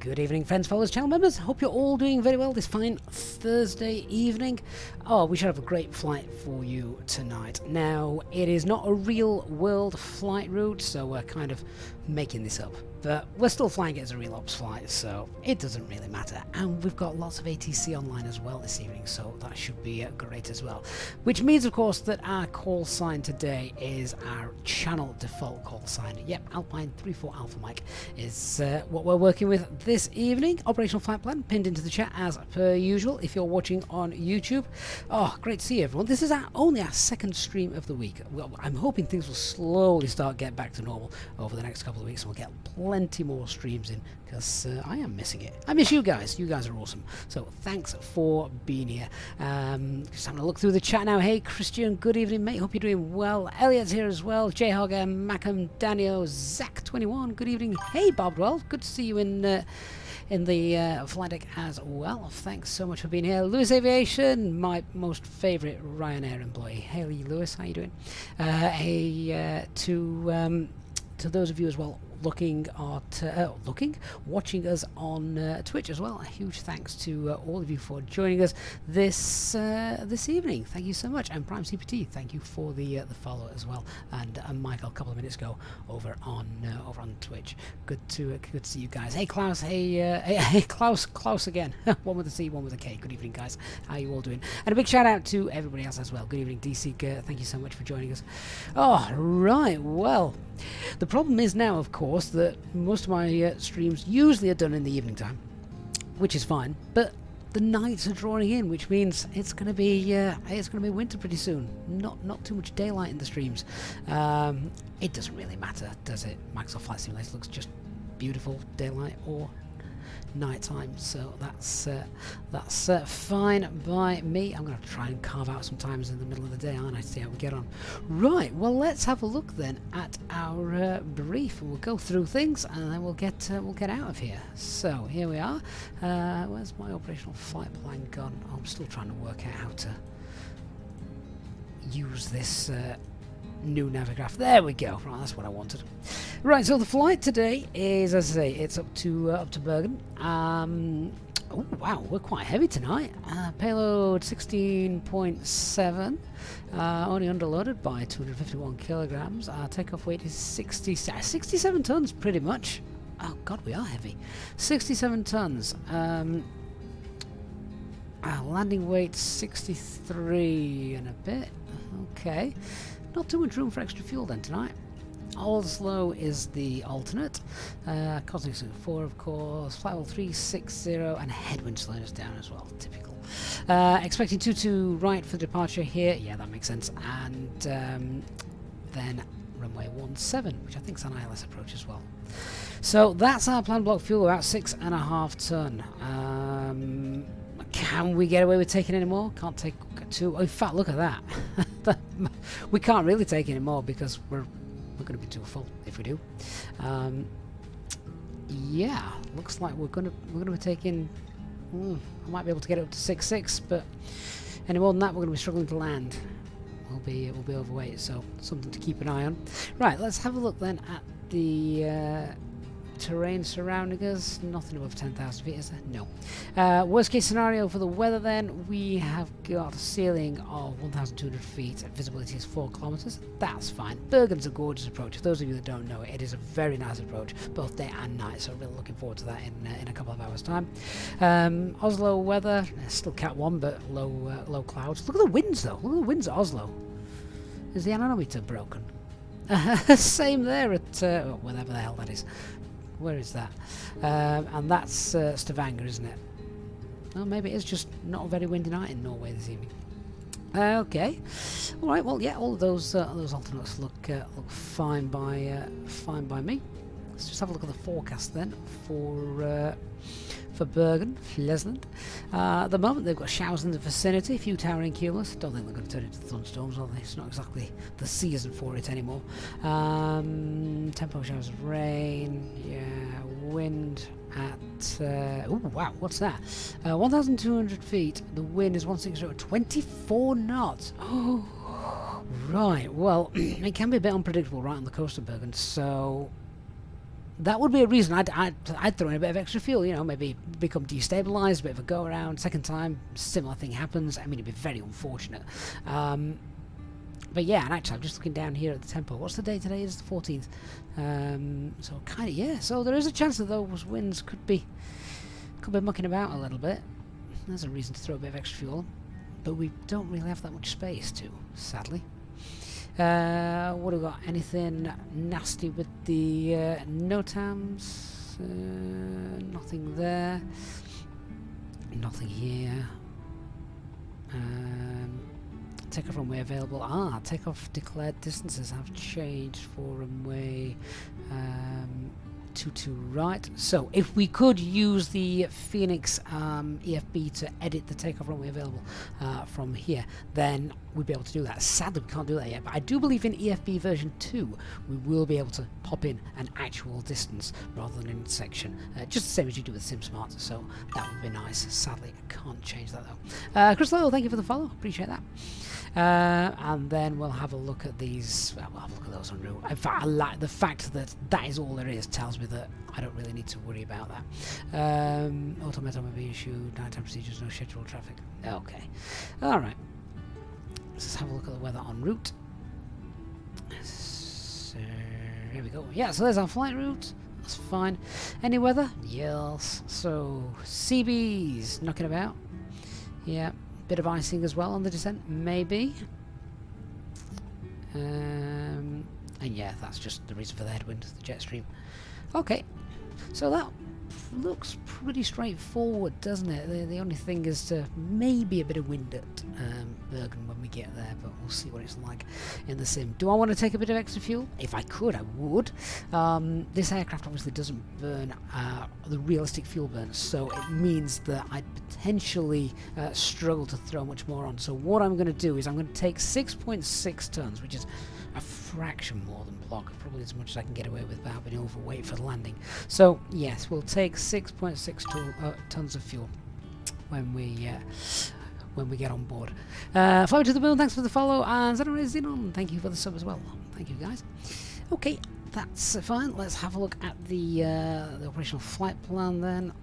Good evening, friends, followers, channel members. Hope you're all doing very well this fine Thursday evening. Oh, we should have a great flight for you tonight. Now, it is not a real world flight route, so we're kind of making this up. But we're still flying it as a real ops flight, so it doesn't really matter. And we've got lots of ATC online as well this evening, so that should be great as well. Which means, of course, that our call sign today is our channel default call sign. Yep, Alpine 34 Alpha Mike is what we're working with this evening. Operational flight plan pinned into the chat as per usual if you're watching on YouTube. Oh, great to see everyone. This is only our second stream of the week. Well, I'm hoping things will slowly start getting back to normal over the next couple of weeks, and we'll get plenty more streams in because I am missing it. I miss you guys. You guys are awesome. So thanks for being here. Just having a look through the chat now. Hey, Christian, good evening, mate. Hope you're doing well. Elliot's here as well. Jhogger, Macam, Daniel, Zach21. Good evening. Hey, Bob. Well, good to see you in the flight deck as well. Thanks so much for being here. Lewis Aviation, my most favourite Ryanair employee. Hey, Lewis, how you doing? To those of you as well watching us on Twitch as well. A huge thanks to all of you for joining us this evening. Thank you so much. And Prime CPT, thank you for the follow as well. And Michael, a couple of minutes ago over on Twitch. Good to see you guys. Hey Klaus, hey Klaus again. One with a C, one with a K. Good evening, guys. How you all doing? And a big shout out to everybody else as well. Good evening, DC. Thank you so much for joining us. Oh, right. Well, the problem is now, of course, that most of my streams usually are done in the evening time, which is fine. But the nights are drawing in, which means it's going to be winter pretty soon. Not too much daylight in the streams. It doesn't really matter, does it? Microsoft Flight Simulator looks just beautiful, daylight or night time, so that's fine by me. I'm going to try and carve out some times in the middle of the day, aren't I, to see how we get on. Right, well, let's have a look then at our brief, and we'll go through things, and then we'll get out of here. So here we are. Where's my operational flight plan gone? Oh, I'm still trying to work out how to use this new navigraph. There we go. Right, that's what I wanted. Right, so the flight today is, as I say, it's up to Bergen. Oh wow, we're quite heavy tonight. Payload 16.7, only underloaded by 251 kilograms. Takeoff weight is 67 tons, pretty much. Oh god, we are heavy. 67 tons. Landing weight 63 and a bit. Okay. Not too much room for extra fuel then tonight. Oslo is the alternate. Cosmic 4, of course. Flight level 360 and headwind slowing us down as well. Typical. Expecting 22 right for departure here. Yeah, that makes sense. And then runway 17, which I think is an ILS approach as well. So that's our planned block fuel, about 6.5 ton. Can we get away with taking any more? Can't take 2. Oh, in fact, look at that. We can't really take any more because we're going to be too full if we do. Yeah, looks like we're going to be taking. I might be able to get it up to 6.6, but any more than that, we're going to be struggling to land. We'll be overweight, so something to keep an eye on. Right, let's have a look then at the terrain surrounding us. Nothing above 10,000 feet, is there? No. Worst case scenario for the weather then, we have got a ceiling of 1,200 feet. Visibility is 4 kilometers. That's fine. Bergen's a gorgeous approach. For those of you that don't know it, it is a very nice approach, both day and night, so really looking forward to that in a couple of hours' time. Oslo weather, still Cat 1, but low clouds. Look at the winds, though. Look at the winds at Oslo. Is the anemometer broken? Same there at whatever the hell that is. Where is that? And that's Stavanger, isn't it? Well, maybe it is just not a very windy night in Norway this evening. Okay. All right. Well, yeah, all of those alternates look fine by me. Let's just have a look at the forecast then for Bergen, Flesland. At the moment, they've got showers in the vicinity, a few towering cumulus. Don't think they're going to turn into thunderstorms, are they? It's not exactly the season for it anymore. Tempo showers of rain. Yeah, wind at. Oh wow, what's that? 1,200 feet. The wind is 160, 24 knots. Oh, right. Well, it can be a bit unpredictable right on the coast of Bergen, so that would be a reason I'd throw in a bit of extra fuel, you know, maybe become destabilized, a bit of a go around, second time, similar thing happens. I mean, it'd be very unfortunate. But yeah, and actually I'm just looking down here at the tempo. What's the day today? It's the 14th. So kind of, yeah, so there is a chance that those winds could be mucking about a little bit. There's a reason to throw a bit of extra fuel, but we don't really have that much space to, sadly. What have we got? Anything nasty with the NOTAMs? Nothing there. Nothing here. Takeoff runway available. Takeoff declared distances have changed for runway 22 right. So if we could use the Fenix EFB to edit the takeoff runway available from here, then we'd be able to do that. Sadly, we can't do that yet, but I do believe in EFB version 2 we will be able to pop in an actual distance rather than an intersection, just the same as you do with SimSmart, so that would be nice. Sadly, I can't change that though. Chris Lowell, thank you for the follow, appreciate that. And then we'll have a look at these. Well, we'll have a look at those en route. In fact, I like the fact that that is all there is. Tells me that I don't really need to worry about that. Automaton may be issued. Nighttime procedures, no scheduled traffic. Okay. All right. Let's have a look at the weather en route. So, here we go. Yeah. So there's our flight route. That's fine. Any weather? Yes. So CBs knocking about. Yeah. Bit of icing as well on the descent, maybe. And yeah, that's just the reason for the headwind, the jet stream. Okay, so that looks pretty straightforward, doesn't it? The only thing is to maybe a bit of wind at Bergen when we get there, but we'll see what it's like in the sim. Do I want to take a bit of extra fuel? If I could, I would. This aircraft obviously doesn't burn the realistic fuel burn, so it means that I'd potentially struggle to throw much more on. So what I'm going to do is I'm going to take 6.6 tons, which is a fraction more than block, probably as much as I can get away with without being overweight for the landing. So yes, we'll take 6.6 tons of fuel when we get on board. Fly to the moon, thanks for the follow, and Xenon, thank you for the sub as well. Thank you guys. Okay, that's fine. Let's have a look at the operational flight plan then.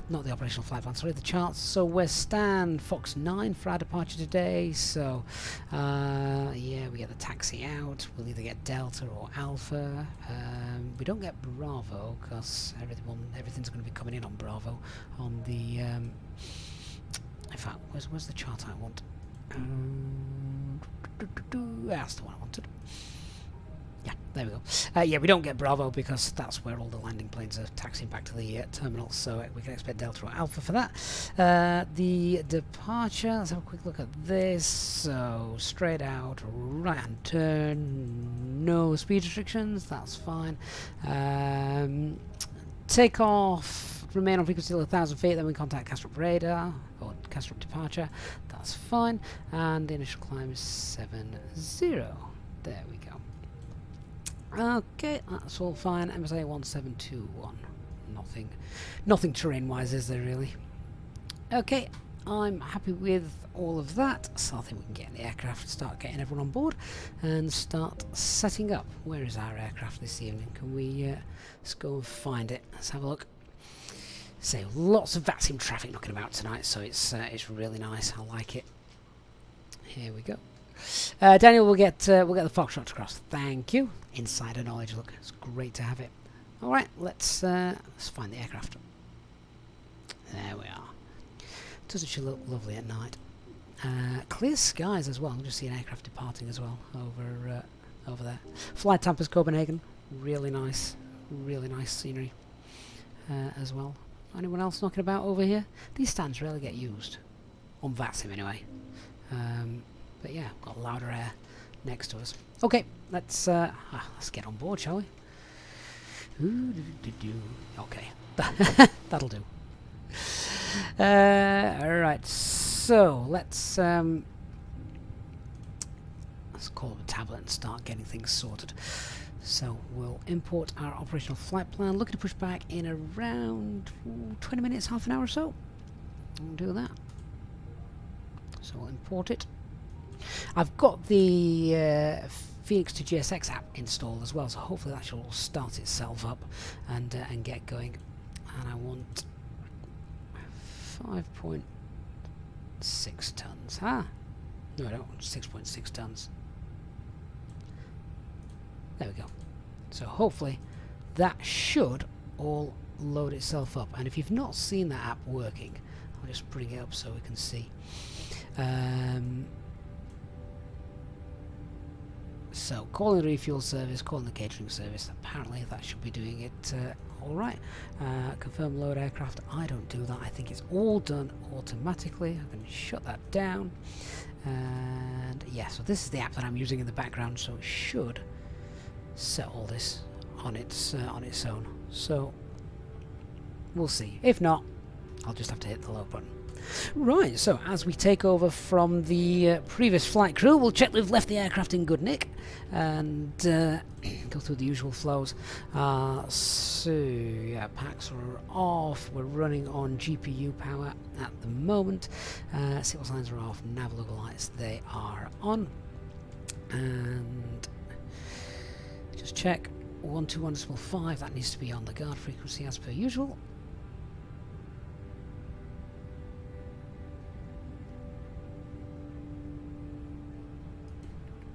Not the operational flight plan, sorry, the charts. So we're stand Fox 9 for our departure today. So yeah, we get the taxi out. We'll either get Delta or Alpha. We don't get Bravo because everything's going to be coming in on Bravo. On the in fact, where's the chart I want? That's the one I wanted. Yeah, there we go. Yeah, we don't get Bravo because that's where all the landing planes are taxiing back to the terminal, so we can expect Delta or Alpha for that. The departure, let's have a quick look at this. So, straight out, right-hand turn, no speed restrictions, that's fine. Takeoff, remain on frequency till 1,000 feet, then we contact Castrop radar, or Castrop departure, that's fine. And the initial climb is 70. There we go. Okay, that's all fine. MSA 1721. Nothing terrain-wise, is there really? Okay, I'm happy with all of that. So I think we can get in the aircraft, start getting everyone on board, and start setting up. Where is our aircraft this evening? Can we let's go and find it? Let's have a look. So lots of VATSIM traffic knocking about tonight, so it's really nice. I like it. Here we go. Daniel, we'll get the Foxtrot across. Thank you. Insider knowledge. Look, it's great to have it. All right, let's find the aircraft. There we are. Doesn't she look lovely at night? Clear skies as well. I'm just seeing aircraft departing as well over there. Flight Tampers Copenhagen. Really nice scenery as well. Anyone else knocking about over here? These stands rarely get used on VATSIM anyway. But yeah, got louder air next to us. Okay, let's get on board, shall we? Okay, that'll do. Alright, so let's call up a tablet and start getting things sorted. So we'll import our operational flight plan. Looking to push back in around 20 minutes, half an hour or so. We'll do that. So we'll import it. I've got the Fenix to GSX app installed as well, so hopefully that should all start itself up and get going. And I want 5.6 tons. No, I don't want 6.6 tons. There we go. So hopefully that should all load itself up. And if you've not seen that app working, I'll just bring it up so we can see. So calling the refuel service, calling the catering service, apparently that should be doing it alright. Confirm load aircraft, I don't do that, I think it's all done automatically. I can shut that down. And yeah, so this is the app that I'm using in the background, so it should set all this on its own. So we'll see. If not, I'll just have to hit the load button. Right, so as we take over from the previous flight crew, we'll check we've left the aircraft in good nick and go through the usual flows. So yeah, packs are off. We're running on GPU power at the moment. Signal signs are off. Nav logo lights, they are on. And just check 121.5. That needs to be on the guard frequency as per usual.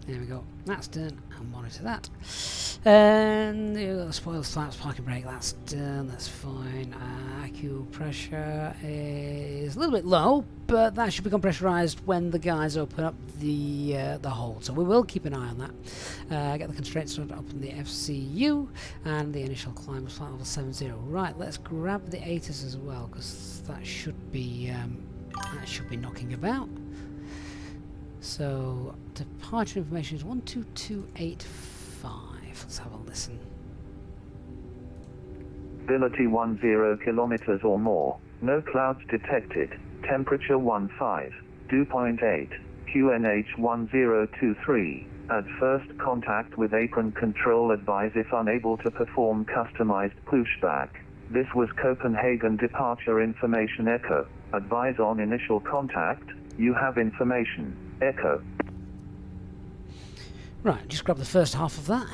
There we go, that's done. I'll monitor that. And the spoils, flaps, parking brake, that's done, that's fine. IQ pressure is a little bit low, but that should become pressurized when the guys open up the hold. So we will keep an eye on that. Get the constraints up in the FCU, and the initial climb was flight level 70. Right, let's grab the ATIS as well, because that should be knocking about. So departure information is 12285. Let's have a listen. Visibility 10 kilometers or more. No clouds detected. Temperature 15. Dew point 8. QNH 1023. At first contact with apron control, advise if unable to perform customized pushback. This was Copenhagen departure information echo. Advise on initial contact. You have information. Echo. Right, just grab the first half of that.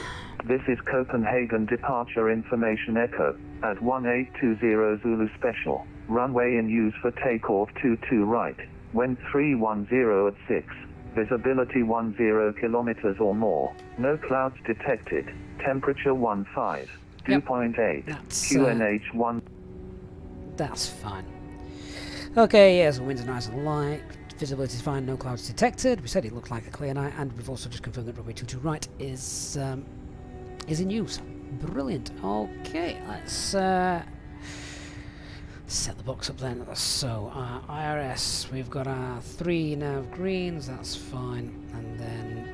This is Copenhagen departure information echo. At 1820 Zulu Special. Runway in use for takeoff 22 right. Wind 310 at 6. Visibility 10 kilometers or more. No clouds detected. Temperature 15. Dew point 8. QNH 1. That's fine. Okay, yeah, so winds are nice and light. Visibility is fine, no clouds detected. We said it looked like a clear night, and we've also just confirmed that runway 22 right is in use. Brilliant. Okay, let's set the box up then. So IRS, we've got our 3 nav greens, that's fine, and then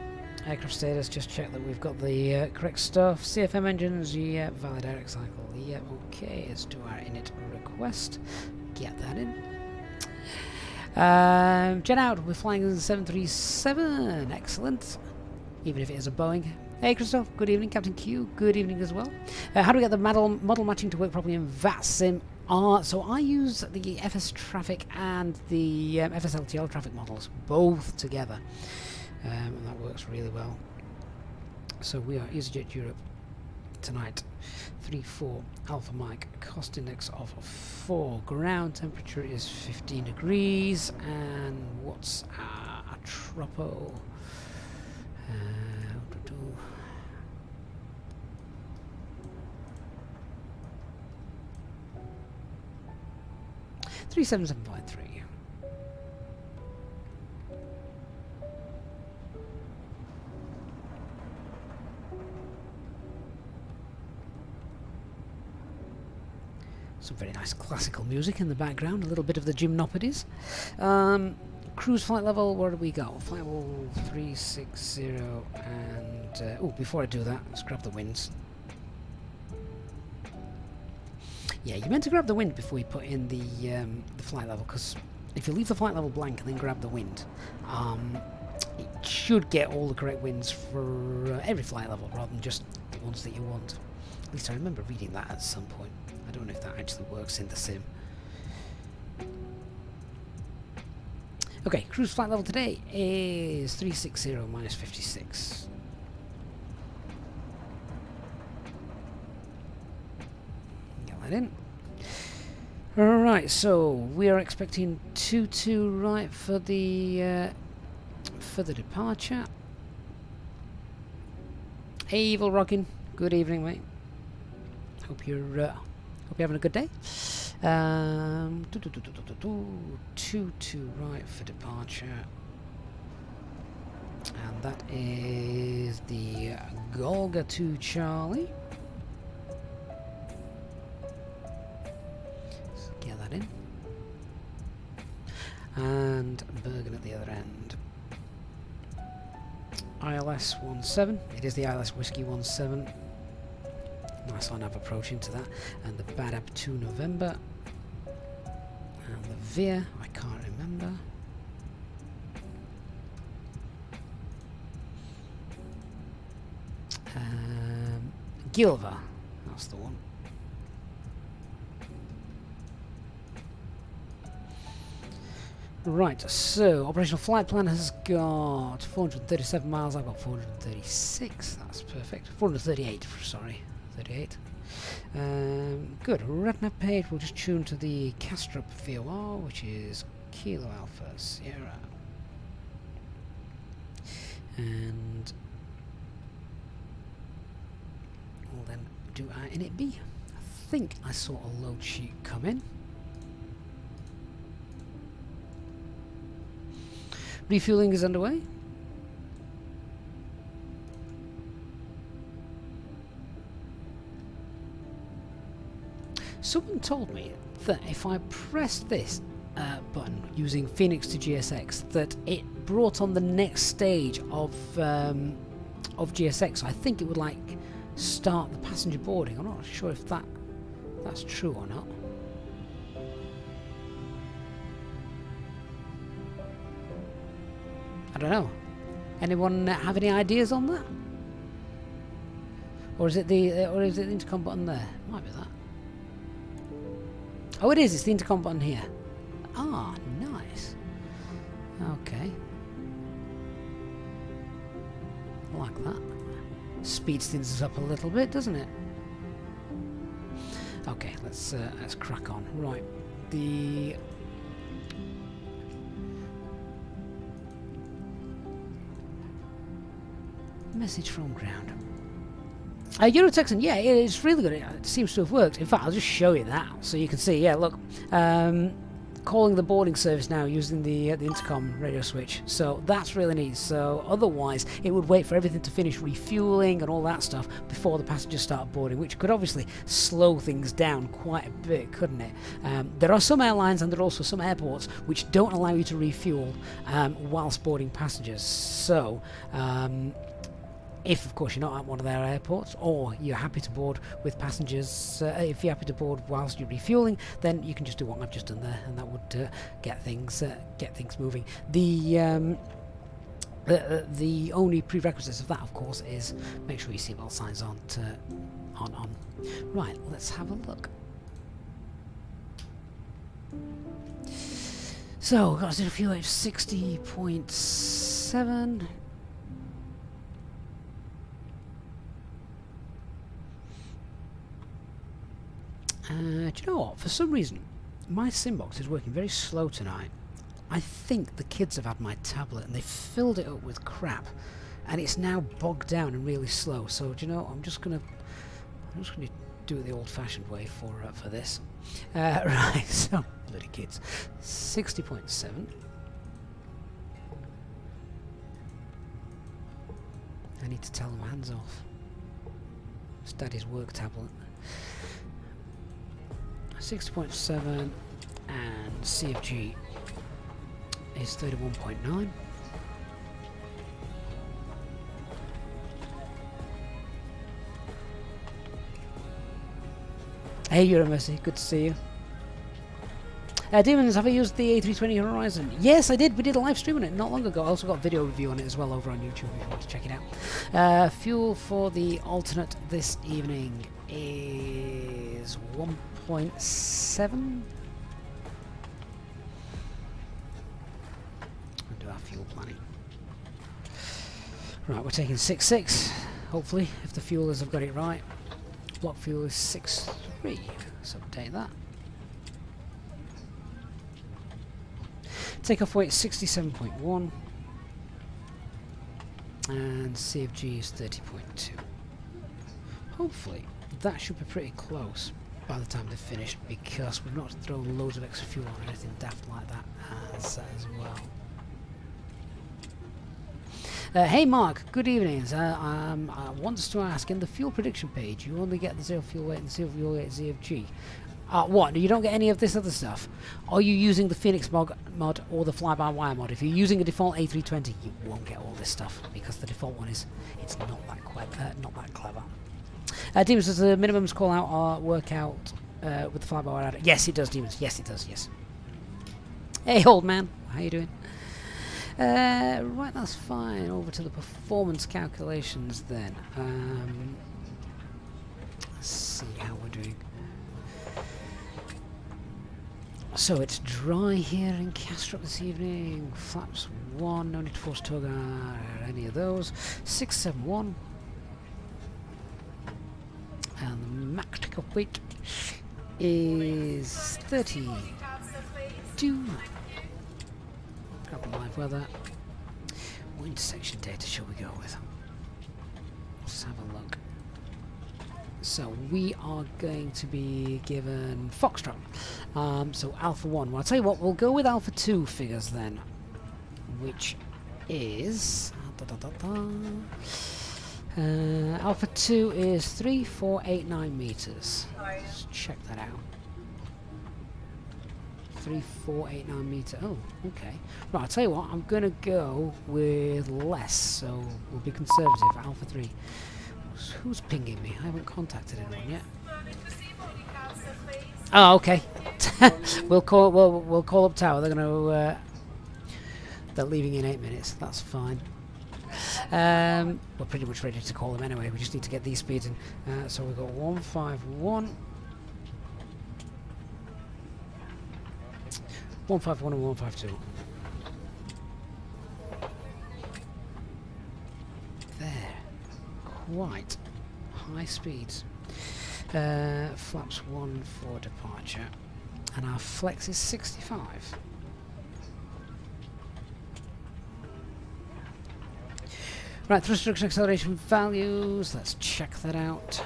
aircraft status, just check that we've got the correct stuff. CFM engines, yeah, valid air cycle, yeah, okay. Let's do our init request, get that in. Jet out, we're flying in the 737, excellent, even if it is a Boeing. Hey Christoph, good evening. Captain Q, good evening as well. How do we get the model matching to work properly in VATSIM? So I use the FSTraffic and the FSLTL traffic models both together, and that works really well. So we are Easyjet Europe tonight, 34 Alpha Mike, cost index of 4, ground temperature is 15 degrees, and what's our tropo? 37753. Some very nice classical music in the background, a little bit of the gymnopedies. Cruise flight level, where do we go? Flight level 360, and oh, before I do that, let's grab the winds. Yeah, you meant to grab the wind before you put in the flight level, because if you leave the flight level blank and then grab the wind, it should get all the correct winds for every flight level rather than just the ones that you want. At least I remember reading that at some point. I don't know if that actually works in the sim. Okay, cruise flight level today is 360 minus 56. that in. Alright, so we are expecting 22 right for the departure. Hey, Evil Rockin', good evening, mate. Hope you're having a good day. 22 right for departure, and that is the Golga 2 Charlie. Let's get that in. And Bergen at the other end. ILS 17. It is the ILS Whiskey 17. Nice on nav approach into that. And the Badab 2 November. And the Veer, I can't remember. Gilva, that's the one. Right, so operational flight plan has got 437 miles. I've got 436. That's perfect. 438. Sorry, 38. Good. RedNav page. We'll just tune to the Castrop VOR, which is Kilo Alpha Sierra, and we'll then do our init B. I think I saw a load sheet come in. Refueling is underway. Someone told me that if I pressed this button using Fenix to GSX, that it brought on the next stage of GSX. So I think it would like start the passenger boarding. I'm not sure if that's true or not. I don't know. Anyone have any ideas on that? Or is it the intercom button there? Might be that. Oh, it is. It's the intercom button here. Ah, nice. Okay. I like that. Speeds things up a little bit, doesn't it? Okay, let's crack on. Right, the message from ground. Eurotexan, yeah, it's really good. It seems to have worked. In fact, I'll just show you that so you can see. Yeah, look, calling the boarding service now using the intercom radio switch. So that's really neat. So otherwise, it would wait for everything to finish refueling and all that stuff before the passengers start boarding, which could obviously slow things down quite a bit, couldn't it? There are some airlines and there are also some airports which don't allow you to refuel whilst boarding passengers. So if, of course, you're not at one of their airports, or you're happy to board with passengers, if you're happy to board whilst you're refueling, then you can just do what I've just done there, and that would get things moving. The only prerequisites of that, of course, is make sure your seatbelt signs aren't on. Right, let's have a look. So, got a fuel of 60.7. Do you know what? For some reason, my SimBox is working very slow tonight. I think the kids have had my tablet and they filled it up with crap, and it's now bogged down and really slow. So do you know? I'm just gonna do it the old-fashioned way for this. Right. So bloody kids. 60.7. I need to tell them hands off. It's Daddy's work tablet. 60.7 and CFG is 31.9. Hey, you're a Messi. Good to see you. Demons, have I used the A320 Horizon? Yes, I did. We did a live stream on it not long ago. I also got a video review on it as well over on YouTube if you want to check it out. Fuel for the alternate this evening is 1.7. We'll do our fuel planning. Right, we're taking 6.6, hopefully, if the fuelers have got it right. block fuel is 6.3. Let's update that. Takeoff weight 67.1. And CFG is 30.2. Hopefully that should be pretty close by the time they're finished, because we've not thrown loads of extra fuel or anything daft like that as well. Hey Mark, good evening. I wants to ask, in the fuel prediction page, you only get the zero fuel weight and zero fuel weight ZFG. What? You don't get any of this other stuff? Are you using the Fenix mod or the fly-by-wire mod? If you're using a default A320, you won't get all this stuff, because the default one is not that clever. Demons, does the minimums call out or work out with the fly-by-wire adder? Yes, it does, Demons. Yes, it does. Yes. Hey, old man, how you doing? Right, that's fine. Over to the performance calculations then. Let's see how we're doing. So it's dry here in Castrop this evening. Flaps 1, no need to force tug or any of those. 671. And the max takeoff weight is 32. Grab the live weather. What intersection data shall we go with? Let's have a look. So we are going to be given Foxtrot. So Alpha 1. Well, I'll tell you what, we'll go with Alpha 2 figures then, which is Alpha 2 is 3489 meters. Let's check that out. 3489 meter. Oh, okay. Right, I'll tell you what, I'm going to go with less, so we'll be conservative. Alpha 3. Who's pinging me? I haven't contacted anyone yet. Oh, okay. we'll call up tower. They're going to they're leaving in 8 minutes. That's fine. We're pretty much ready to call them anyway. We just need to get these speeds in. So we've got 151, 151 and 152. There. Quite high speeds. Flaps 1 for departure, and our flex is 65. Right, thrust reduction acceleration values, let's check that out.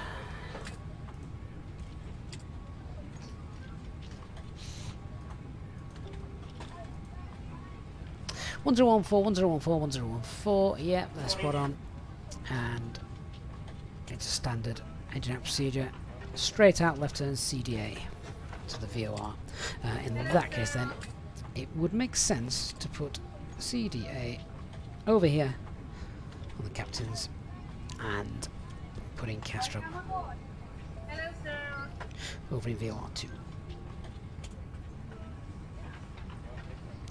One zero one four, 1014, 1014. Yep, they're spot on. And it's a standard engine out procedure. Straight out left turn CDA to the VOR. In that case then, it would make sense to put CDA over here on the captains and put in Castro over in VOR2.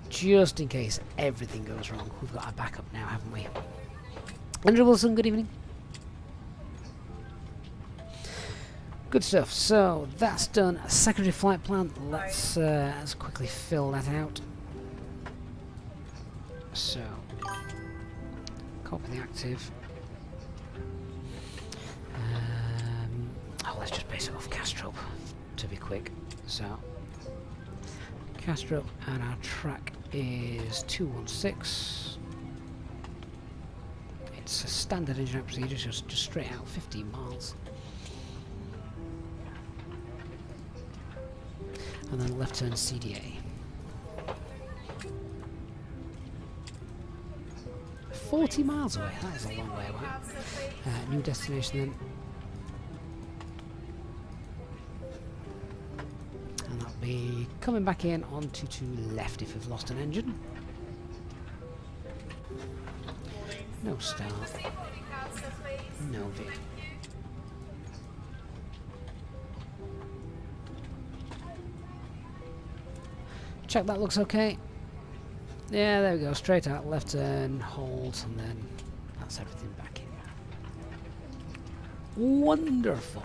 Just in case everything goes wrong. We've got our backup now, haven't we? Andrew Wilson, good evening. Good stuff. So that's done. A secondary flight plan. Let's quickly fill that out. So copy the active. Let's just base it off Castrop to be quick. So Castrop, and our track is 216. It's a standard engine out procedure, just straight out 15 miles. And then left turn CDA. 40 miles away, that is a long way away. New destination then. And that'll be coming back in on 22 left if we've lost an engine. No start. No V. Check that looks okay. Yeah, there we go. Straight out, left turn, hold, and then that's everything back in. Wonderful.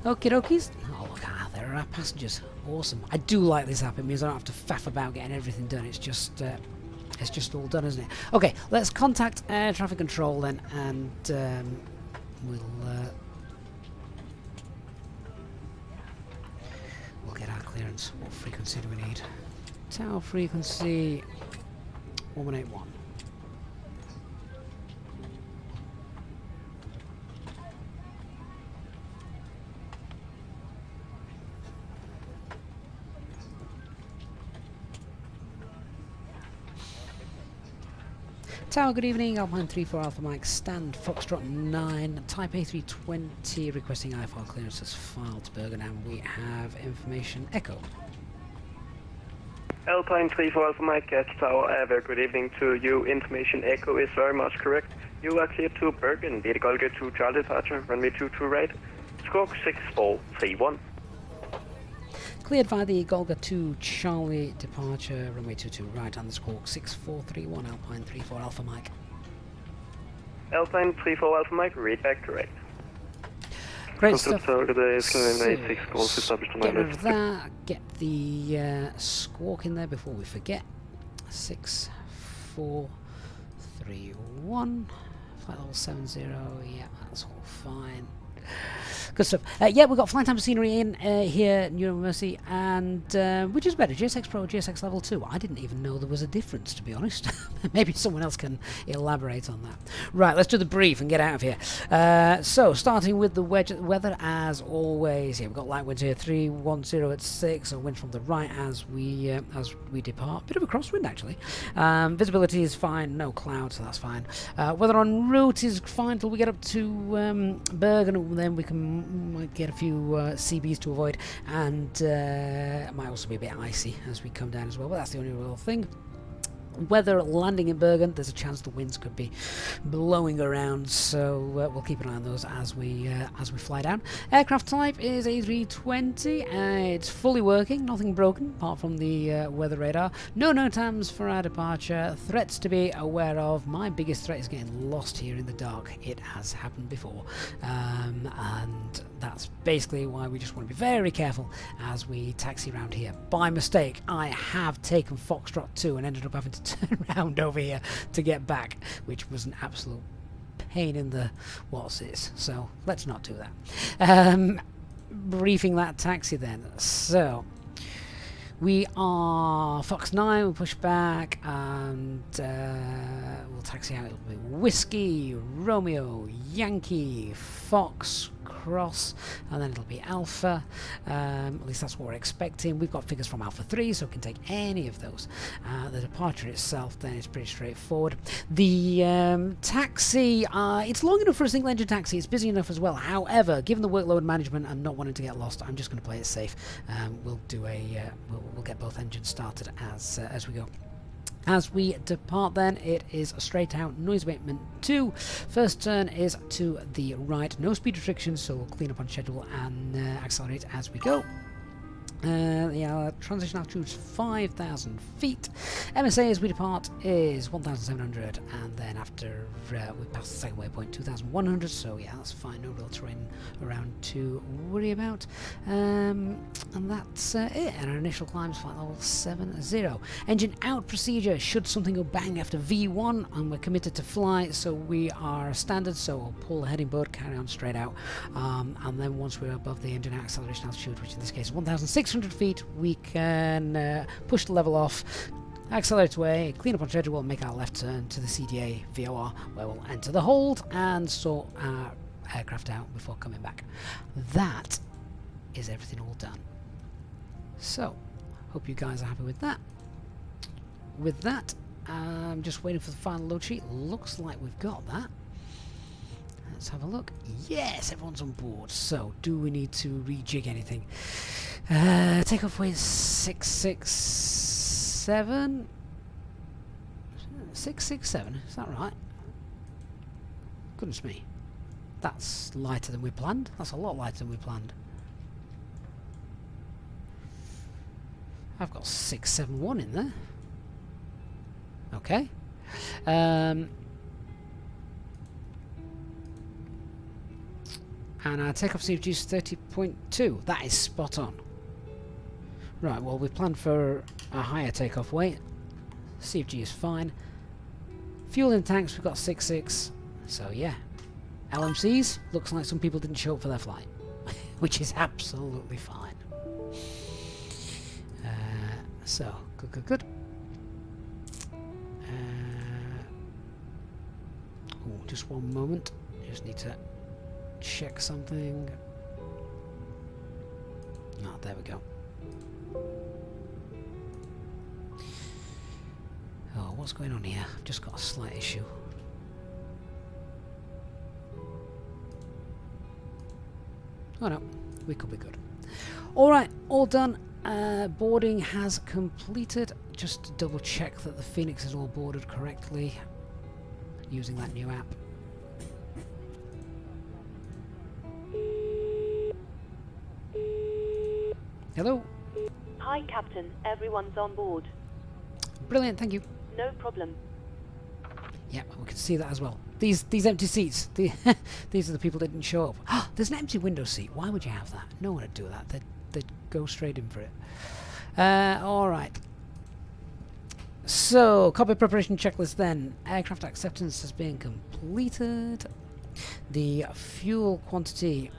Okie dokies. Oh look, there are our passengers. Awesome. I do like this app. It means I don't have to faff about getting everything done. It's just all done, isn't it? Okay, let's contact air traffic control then, and we'll we'll get our clearance. What frequency do we need? Tower frequency 1181. Tower, good evening. Alpine 34 Alpha Mike, stand Foxtrot 9, Type A320, requesting IFR clearance as filed to Bergen, and we have information Echo. Alpine 34 Alpha Mike at Tower, very good evening to you. Information Echo is very much correct. You are cleared to Bergen, Lady Golga to Charlie departure, runway 22 right, squawk 6431. Cleared via the Golga 2 Charlie departure, runway 22 right on the squawk 6431, Alpine 34 Alpha Mike. Alpine 34 Alpha Mike, read back correct. Great stuff. So, get rid of that, get the squawk in there before we forget. 6431, flight level 70, yeah, that's all fine. Good stuff. Yeah, we've got flight time scenery in here at New Mercy, and which is better, GSX Pro or GSX Level 2? I didn't even know there was a difference, to be honest. Maybe someone else can elaborate on that. Right, let's do the brief and get out of here. So, starting with the weather, as always. Yeah, we've got light winds here, 310 at 6, a wind from the right as we depart. Bit of a crosswind, actually. Visibility is fine, no clouds, so that's fine. Weather en route is fine till we get up to Bergen, and then we might get a few CBs to avoid, and it might also be a bit icy as we come down as well, but that's the only real thing. Weather landing in Bergen, there's a chance the winds could be blowing around, so we'll keep an eye on those as we fly down. Aircraft type is A320. It's fully working, nothing broken apart from the weather radar. No NOTAMs for our departure. Threats to be aware of. My biggest threat is getting lost here in the dark. It has happened before, and that's basically why we just want to be very careful as we taxi around here. By mistake, I have taken Foxtrot 2 and ended up having to turn around over here to get back, which was an absolute pain in the what's-its, so let's not do that. Briefing that taxi then. So we are Fox 9, we'll push back, and we'll taxi out. It'll be Whiskey, Romeo, Yankee, Fox, Cross, and then it'll be Alpha. At least that's what we're expecting. We've got figures from Alpha 3, so we can take any of those. The departure itself then is pretty straightforward. The taxi, it's long enough for a single engine taxi. It's busy enough as well. However, given the workload management and not wanting to get lost, I'm just going to play it safe. We'll do we'll get both engines started as we go. As we depart then, it is a straight out noise abatement 2. First turn is to the right, no speed restrictions, so we'll clean up on schedule and accelerate as we go. The transition altitude is 5,000 feet. MSA as we depart is 1,700, and then after we pass the second waypoint, 2,100. So yeah, that's fine. No real terrain around to worry about. And that's it. And our initial climb is flight level 70. Engine out procedure. Should something go bang after V1, and we're committed to fly, so we are standard. So we'll pull the heading board, carry on straight out, and then once we're above the engine acceleration altitude, which in this case is 1,600 feet, we can push the level off, accelerate away, clean up on schedule, and make our left turn to the CDA VOR, where we'll enter the hold and sort our aircraft out before coming back. That is everything all done. So, hope you guys are happy with that. With that, I'm just waiting for the final load sheet. Looks like we've got that. Let's have a look. Yes, everyone's on board. So, do we need to rejig anything? Takeoff weight 667. 667, is that right? Goodness me. That's lighter than we planned. That's a lot lighter than we planned. I've got 671 in there. Okay. And our takeoff CFG is 30.2. That is spot on. Right, well, we planned for a higher takeoff weight. CFG is fine. Fuel in tanks, we've got 6.6. So, yeah. LMCs, looks like some people didn't show up for their flight. Which is absolutely fine. So, good. Oh, just one moment. Just need to check something. Ah, there we go. Oh, what's going on here? I've just got a slight issue. Oh no, we could be good. Alright, all done. Boarding has completed. Just to double check that the Fenix is all boarded correctly using that new app. Hello? Hi, Captain. Everyone's on board. Brilliant, thank you. No problem. Yeah, we can see that as well. These empty seats, these are the people that didn't show up. There's an empty window seat. Why would you have that? No one would do that. They'd go straight in for it. Alright. So, cockpit preparation checklist then. Aircraft acceptance has been completed. The fuel quantity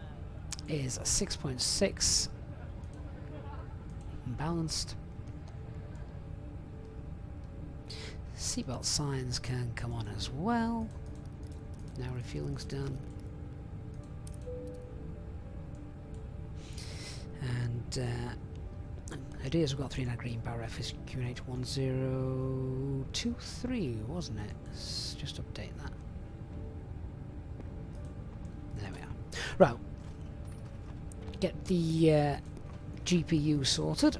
is 6.6. Balanced. Seatbelt signs can come on as well. Now refueling's done. And ideas, we've got 3 in green power FS QNH 1023, wasn't it? Let's just update that. There we are. Right. Get the GPU sorted.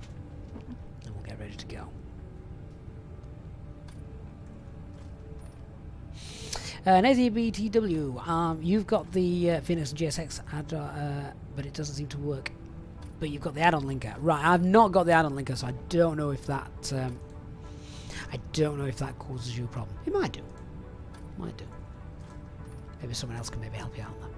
And we'll get ready to go. AZBTW, you've got the Fenix GSX but it doesn't seem to work. But you've got the add-on linker, right? I've not got the add-on linker, so I don't know if that causes you a problem. It might do. Might do. Maybe someone else can maybe help you out on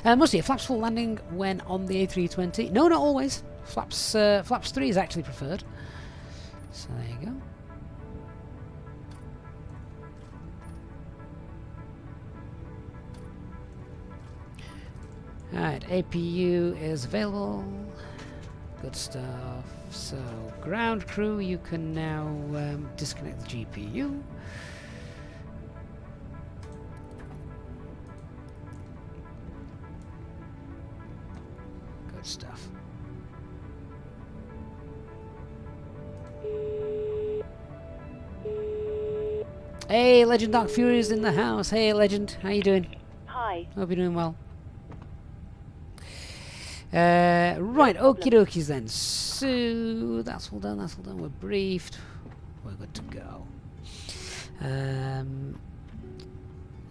that. Mostly, flaps full landing when on the A320. No, not always. Flaps 3 is actually preferred. So there you go. Alright, APU is available. Good stuff. So, ground crew, you can now disconnect the GPU. Good stuff. Hey, Legend Dark Fury is in the house. Hey, Legend, how you doing? Hi. Hope you're doing well. Right, okie dokies then. So that's all done. That's all done. We're briefed. We're good to go.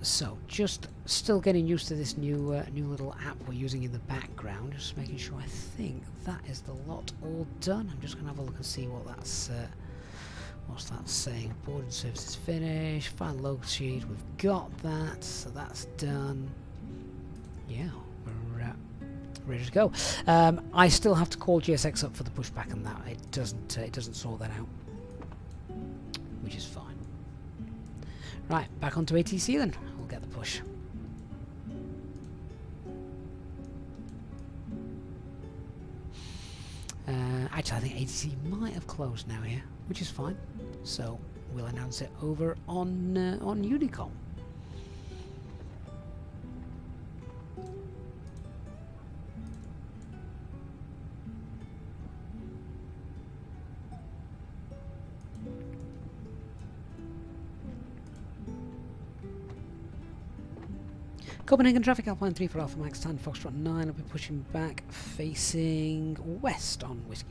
So just still getting used to this new little app we're using in the background. Just making sure. I think that is the lot all done. I'm just gonna have a look and see what that's. What's that saying? Boarding services finished. Final log sheet. We've got that. So that's done. Yeah. Ready to go. I still have to call GSX up for the pushback, and that it doesn't sort that out, which is fine. Right, back onto ATC then. We'll get the push. Actually, I think ATC might have closed now here, which is fine. So we'll announce it over on Unicom. Copenhagen traffic, Alpine 3 for Alpha Max 10, Foxtrot 9, I'll be pushing back, facing west on Whiskey.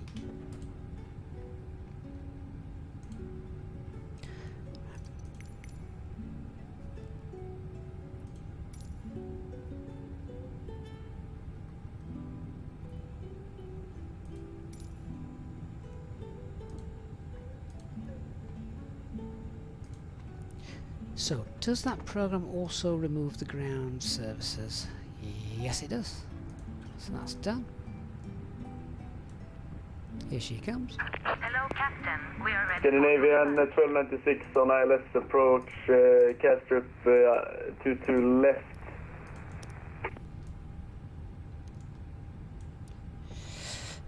So, does that program also remove the ground services? Yes, it does. So that's done. Here she comes. Hello, Captain. We are ready. Scandinavian 1296 on ILS approach, Castrip to left.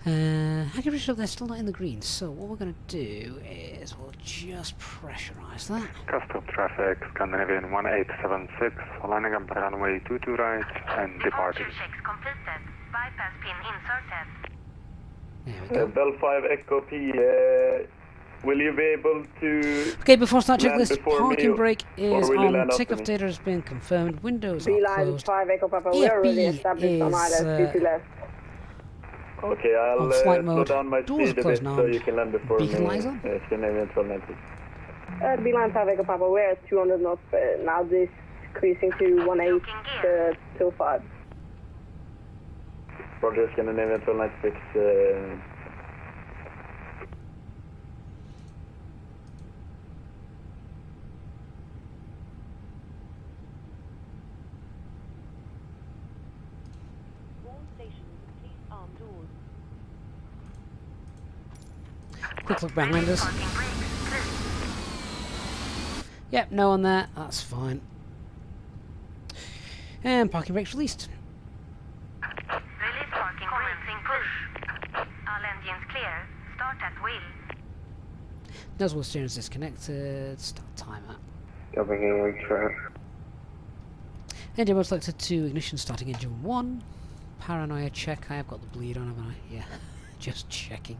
How can we show they're still not in the green? So what we're going to do is we'll just pressurize that. Custom traffic, Scandinavian 1876, landing on runway 22 right and departing. Departure checks completed. Bypass pin inserted. There we go. Bell 5 Echo P, will you be able to... Okay, before I start land checklist, before parking me, brake or is will you on. land after Takeoff me? data has been confirmed. Windows are Beeline closed. 5 Echo Papa, we are already established on is, ILS 2 left. Okay, I'll on flight slow mode. down my Doors speed a closed bit now. so you can land before me. Beacon lights on. Scandinavian 1296. Beeline 5 Echo Papa, we're at 200 knots, now this decreasing to 18 till 5. Roger, Scandinavian 1296. All stations, please arm doors. Quick look behind us. Parking brakes closed. Yep, no on there. That's fine. And parking brakes released. Release parking commencing push. All engines clear. Start at wheel. Nozzle steering is disconnected. Start timer. Copenhagen track. Engine mode selected to ignition, starting engine 1. Paranoia check. I have got the bleed on, haven't I? Yeah, just checking.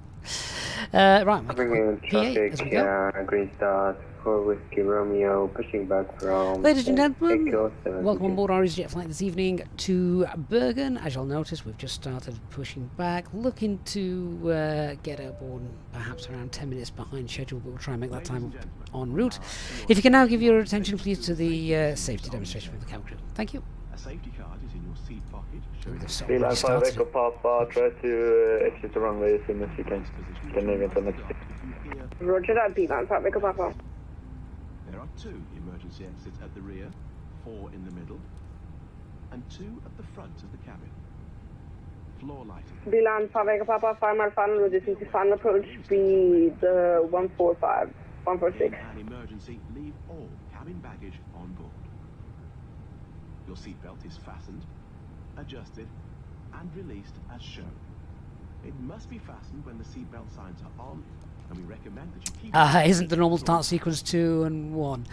Right, make a Copenhagen quick P8 as we go. traffic, green start, 4 Whiskey Romeo, pushing back from... Ladies and gentlemen, Echo 72. welcome on board our Easyjet flight this evening to Bergen. As you'll notice, we've just started pushing back, looking to get airborne perhaps around 10 minutes behind schedule, but we'll try and make that time en route. If you can now give your attention please to the safety demonstration with the cabin crew. Thank you. A safety card is in your seat pocket, showing They've sort of Beeline already 5 started. Echo Papa, try to exit the runway as soon as you can. Scandinavian 1296. if you hear Roger that, Beeline 5 Echo Papa. there are 2 emergency exits at the rear, 4 in the middle, and 2 at the front of the cabin. Floor lighting. Beeline 5 Echo Papa, 5 mile final, reducing to final approach, speed 145, 146. In an emergency, leave all cabin baggage on board. Your seatbelt is fastened, adjusted, and released as shown. It must be fastened when the seatbelt signs are on, and we recommend that you keep... Isn't the normal start sequence 2 and 1?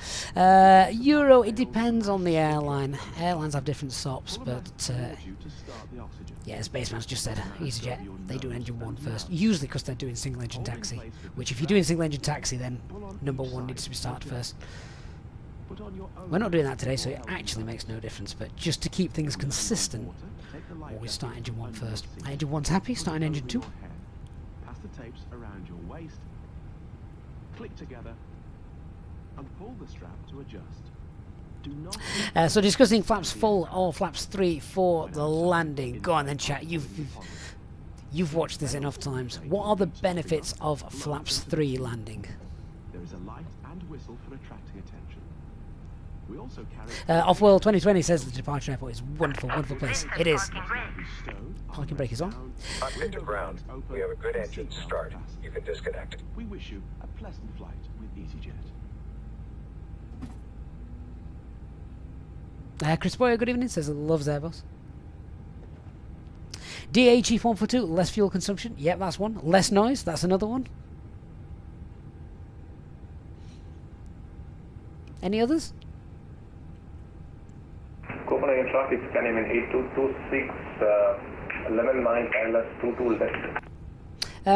Euro, it depends on the airline. Airlines have different stops, but you to start the oxygen. yeah, as Baseman's just said, EasyJet, they do engine 1 first. Usually because they're doing single engine taxi, which if you're doing single engine taxi, then number 1 needs to be started first. Put on your own We're not doing that today, so it actually makes no difference, but just to keep things consistent, take the light always vest start engine 1 and first. seat. Engine 1's happy, starting engine 2. Your head. Pass the tapes around your waist. Click together and pull the strap to adjust. Do not So discussing flaps full or flaps 3 for the landing. Go on then, chat. You've watched this enough times. What are the benefits of flaps 3 landing? there is a light and whistle for attracting attention. We also carry Off-World 2020 says the departure airport is wonderful, wonderful place. It is. Parking brakes. stowed Parking brake is on. Cockpit to ground. We have a good engine start. You can disconnect. We wish you a pleasant flight with EasyJet. Chris Boyer, good evening, says he loves Airbus. DA Chief 142, less fuel consumption. Yep, that's one. Less noise, that's another one. Any others? Copenhagen traffic, Scandinavian 8226, 11-9, ILS 22 left.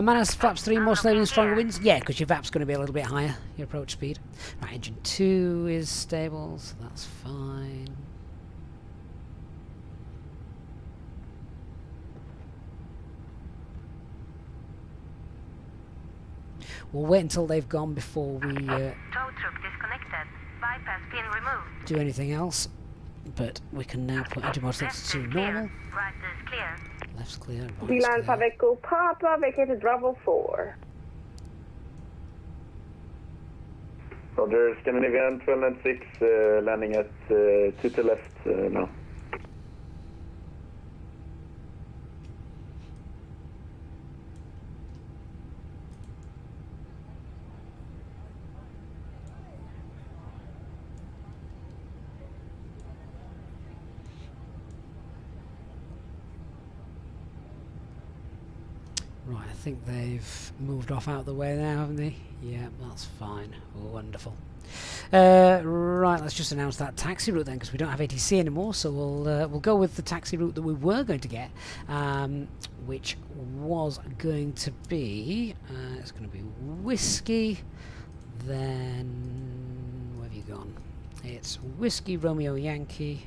Manas, flaps 3, more slowly and stronger winds. Yeah, because your VAP's going to be a little bit higher, your approach speed. Right, engine 2 is stable, so that's fine. We'll wait until they've gone before we Tow truck disconnected. Bypass pin removed. do anything else. But we can now put engine mode Left to is normal. clear. Right is clear. Left's clear, right's Beeline 5 clear. Echo Papa, vacated Bravo 4. Roger, Scandinavian 1296, landing at 2 to left now. Right, I think they've moved off out of the way now, haven't they? Yeah, that's fine. Wonderful. Right, let's just announce that taxi route then, because we don't have ATC anymore. So we'll go with the taxi route that we were going to get, which was going to be it's going to be Whiskey. Then where have you gone? It's Whiskey Romeo Yankee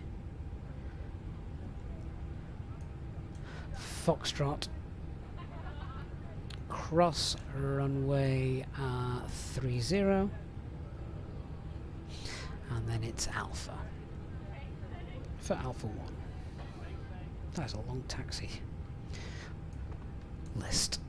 Foxtrot cross runway 30, and then it's Alpha for Alpha 1. That's a long taxi list.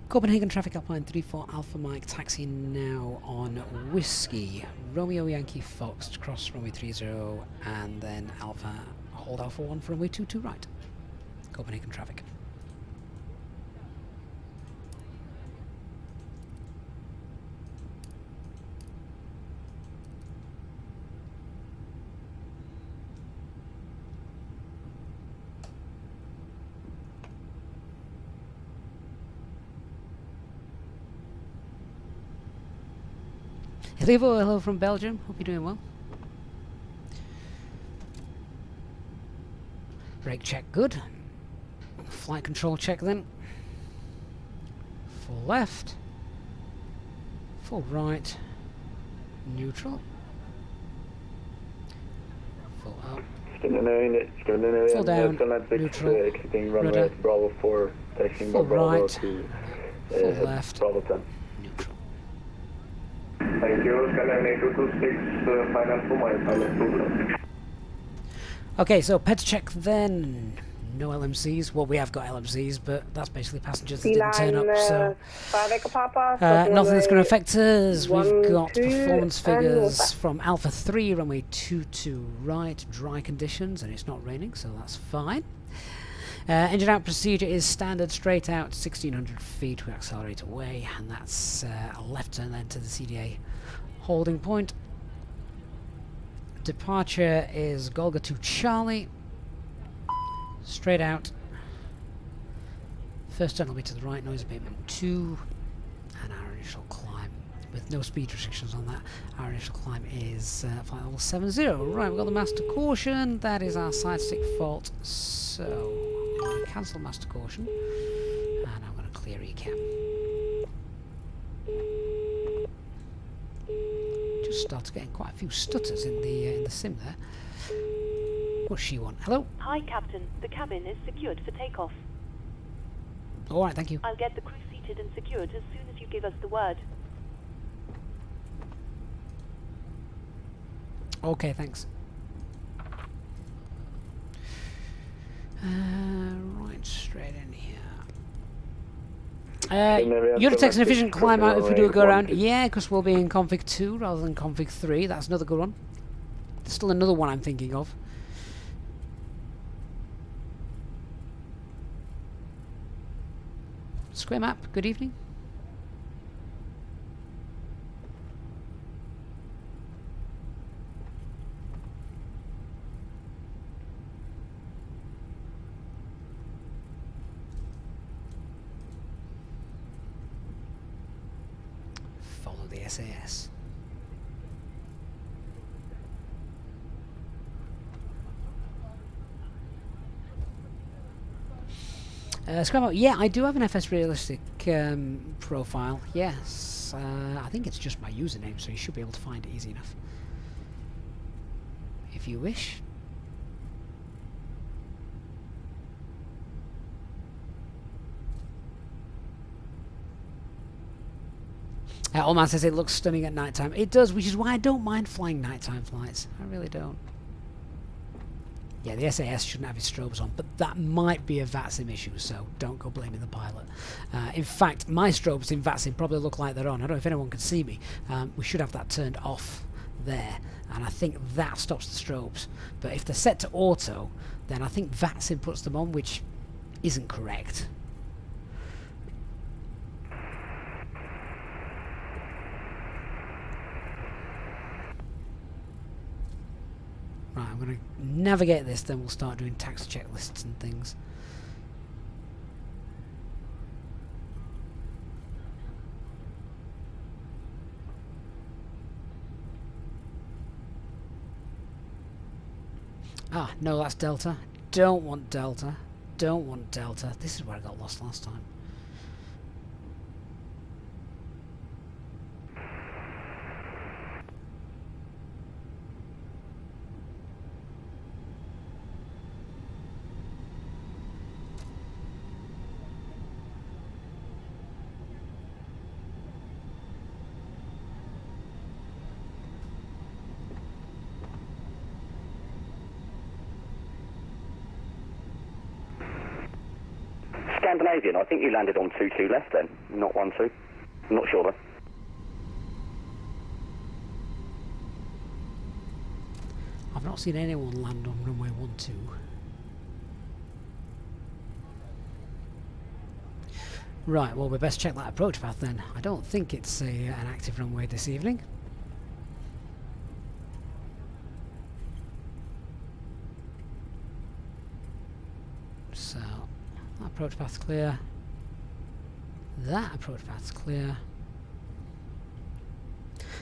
Copenhagen traffic Alpine 34 Alpha Mike, taxi now on Whiskey Romeo Yankee Fox cross runway 30, and then Alpha hold Alpha 1 for runway 22 right. Copenhagen traffic. Hello from Belgium. Hope you're doing well. Brake check good. Flight control check then. Full left. Full right. Neutral. Full up. Full down. Neutral. Rudder. Bravo 4. Taxing Full Bravo right. to Full left. Bravo 10. Neutral. Thank you. Scandinavia 226, final for my pilot program. Okay, so pet check then. No LMCs. Well, we have got LMCs, but that's basically passengers that didn't turn up, so nothing that's going to affect us. We've got performance figures from Alpha 3, runway 22 right, dry conditions, and it's not raining, so that's fine. Engine out procedure is standard, straight out, 1600 feet, we accelerate away, and that's a left turn then to the CDA holding point. Departure is Golga to Charlie, straight out. First turn will be to the right, noise abatement 2, and our initial climb, with no speed restrictions on that, our initial climb is flight level 70. Right, we've got the master caution, that is our side stick fault, so I'm going to cancel master caution, and I'm going to clear ECAM. Just started getting quite a few stutters in the sim there. What's she want? Hello? Hi, Captain. The cabin is secured for takeoff. Alright, thank you. I'll get the crew seated and secured as soon as you give us the word. Okay, thanks. Right, straight in here. Unitex an efficient climb out if we do a go around. Yeah, because we'll be in config 2 rather than config 3. That's another good one. There's still another one I'm thinking of. Square map, good evening. Follow the SAS. Scrap, yeah, I do have an FS Realistic profile, yes. I think it's just my username, so you should be able to find it easy enough. If you wish. Old man says it looks stunning at night time. It does, which is why I don't mind flying nighttime flights. I really don't. Yeah, the SAS shouldn't have its strobes on, but that might be a VATSIM issue, so don't go blaming the pilot. In fact, my strobes in VATSIM probably look like they're on. I don't know if anyone can see me. We should have that turned off there, and I think that stops the strobes. But if they're set to auto, then I think VATSIM puts them on, which isn't correct. Right, I'm going to navigate this, then we'll start doing tax checklists and things. Ah, no, that's Delta. Don't want Delta. Don't want Delta. This is where I got lost last time. Scandinavian, I think you landed on 22 left then, not 12. I'm not sure though. I've not seen anyone land on runway 12. Right, well we best check that approach path then. I don't think it's an active runway this evening. So, that approach path's clear. That approach path's clear.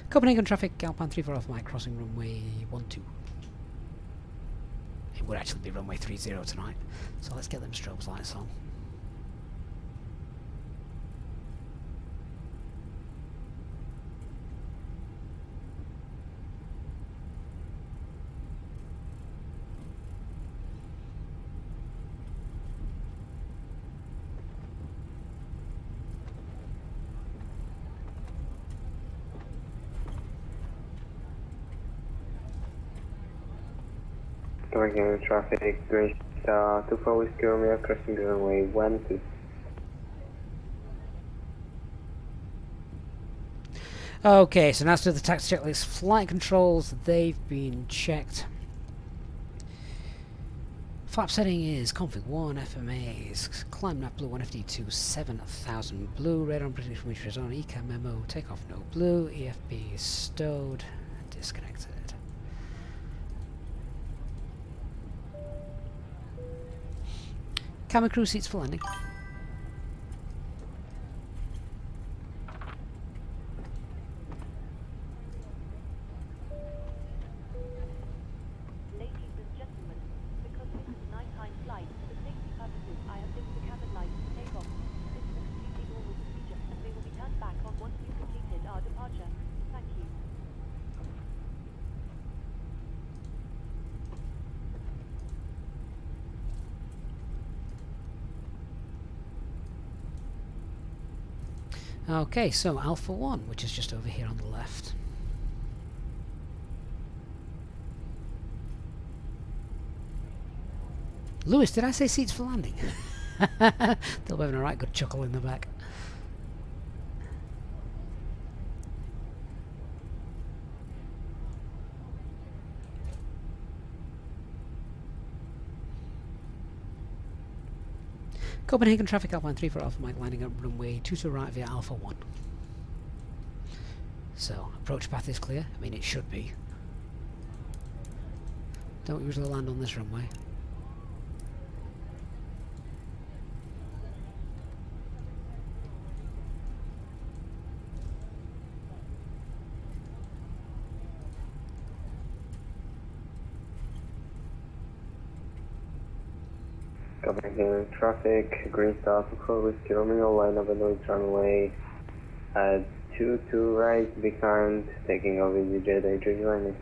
Copenhagen traffic, Alpine 34 off Mike, crossing runway 12. It would actually be runway 30 tonight, so let's get them strobes lights on. Bergen traffic, Green Star, 24 Whiskey Romeo, crossing runway 12. Okay, so now to the tax checklist. Flight controls, they've been checked. Flap setting is config 1, FMAs, climb nap blue, 1FD2, 7000 blue, radar on British meters on, ECA memo, takeoff no blue, EFB stowed, disconnected. Cabin crew seats for landing. Ladies and gentlemen, because this is a nighttime flight, for safety purposes, I have dimmed the cabin lights to take off. This is a completely normal procedure, and they will be turned back on once we've completed our departure. Thank you. Okay, so Alpha 1, which is just over here on the left. Lewis, did I say seats for landing? They'll be having a right good chuckle in the back. Copenhagen traffic, Alpine 34 Alpha Mike, landing at runway 22 right via Alpha 1. So, approach path is clear. I mean, it should be. Don't usually land on this runway. Copenhagen traffic, Green Star, 24 Whiskey Romeo, line up at Lloyd's runway at 22 right, behind, taking off Easyjet A320.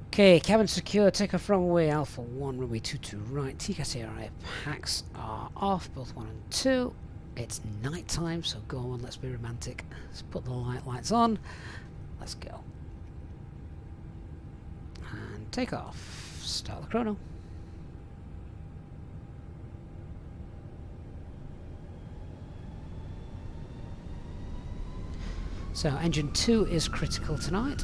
Okay, cabin secure, takeoff runway Alpha 1, runway 22 right, TKCRI packs are off, both 1 and 2. It's night time, so go on, let's be romantic. Let's put the lights on. Let's go. And take off. Start the chrono. So engine 2 is critical tonight.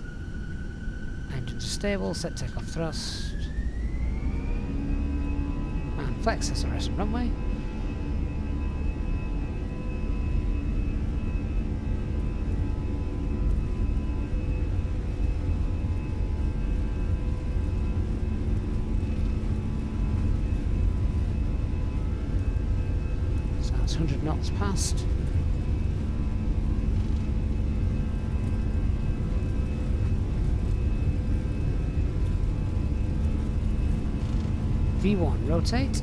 Engines are stable, set takeoff thrust. And flex SRS and runway. 600 knots past. V1, rotate.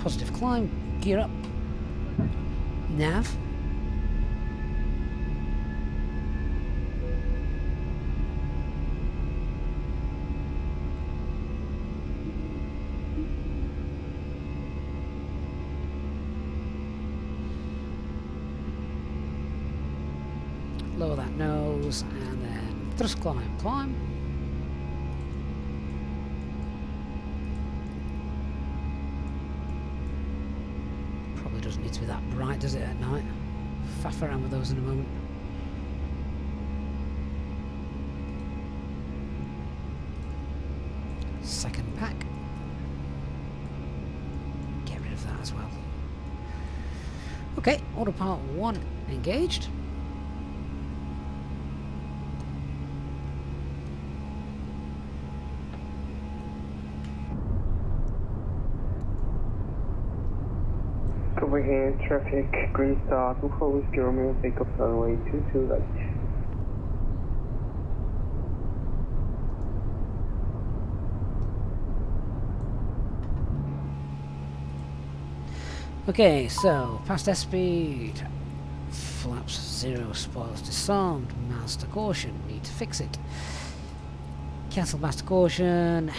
Positive climb, gear up. Nav. Lower that nose and then thrust climb, climb. Probably doesn't need to be that bright, does it, at night? Faff around with those in a moment. Second pack. Get rid of that as well. Okay, autopilot 1 engaged. Copenhagen traffic, green star, 24 Whiskey Romeo, takeoff runway 22 right. Okay, so past airspeed, flaps 0, spoilers disarmed, master caution, need to fix it. Cancel master caution,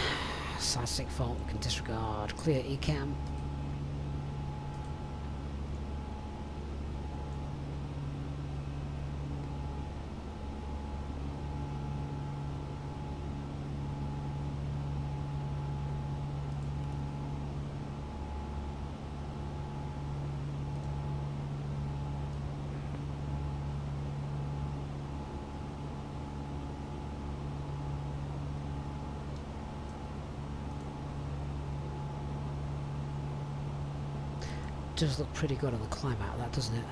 side stick fault we can disregard, clear ECAM. Does look pretty good on the climb out of that, doesn't it?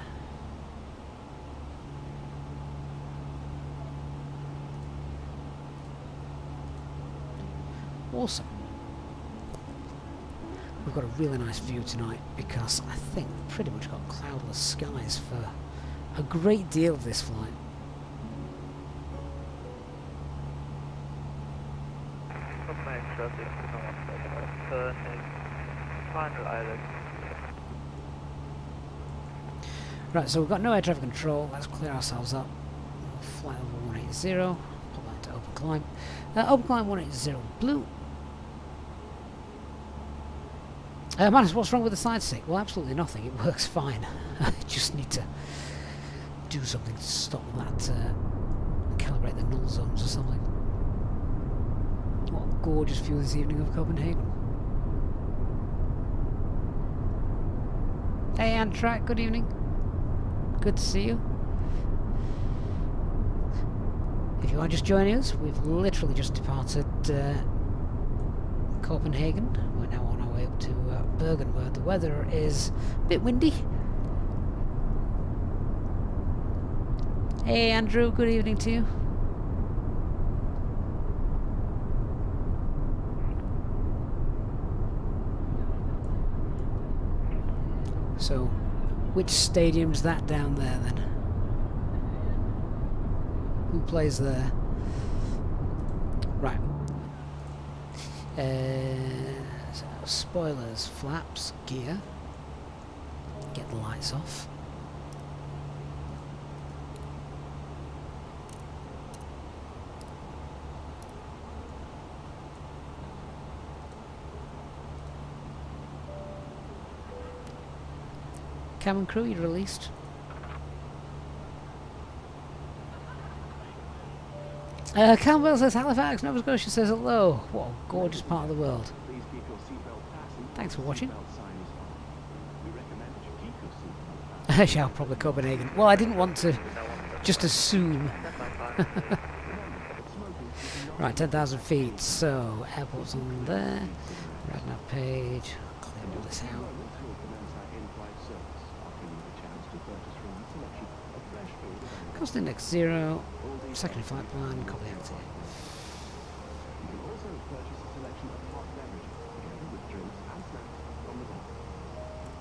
Awesome. We've got a really nice view tonight because I think we've pretty much got cloudless skies for a great deal of this flight. Right, so we've got no air traffic control. Let's clear ourselves up. Flight level 180. Pop that to open climb. Open climb 180 blue. Manus, what's wrong with the side stick? Well, absolutely nothing. It works fine. I just need to do something to stop that, calibrate the null zones or something. What a gorgeous view this evening of Copenhagen. Hey, Antrak, good evening. Good to see you. If you are just joining us, we've literally just departed Copenhagen. We're now on our way up to Bergen, where the weather is a bit windy. Hey Andrew, good evening to you. So, which stadium's that down there then? Who plays there? Right. So spoilers, flaps, gear. Get the lights off. Cabin crew, you're released. Campbell says Halifax, Nova Scotia says hello. What a gorgeous part of the world. Thanks for watching. Yeah, probably Copenhagen. Well, I didn't want to just assume. Right, 10,000 feet. So, airport's on there. Right nav page. Clear all this out. Cost index 0. Secondary flight plan, copy active. You can also purchase a selection of hot beverages together with drinks and snacks from the bar.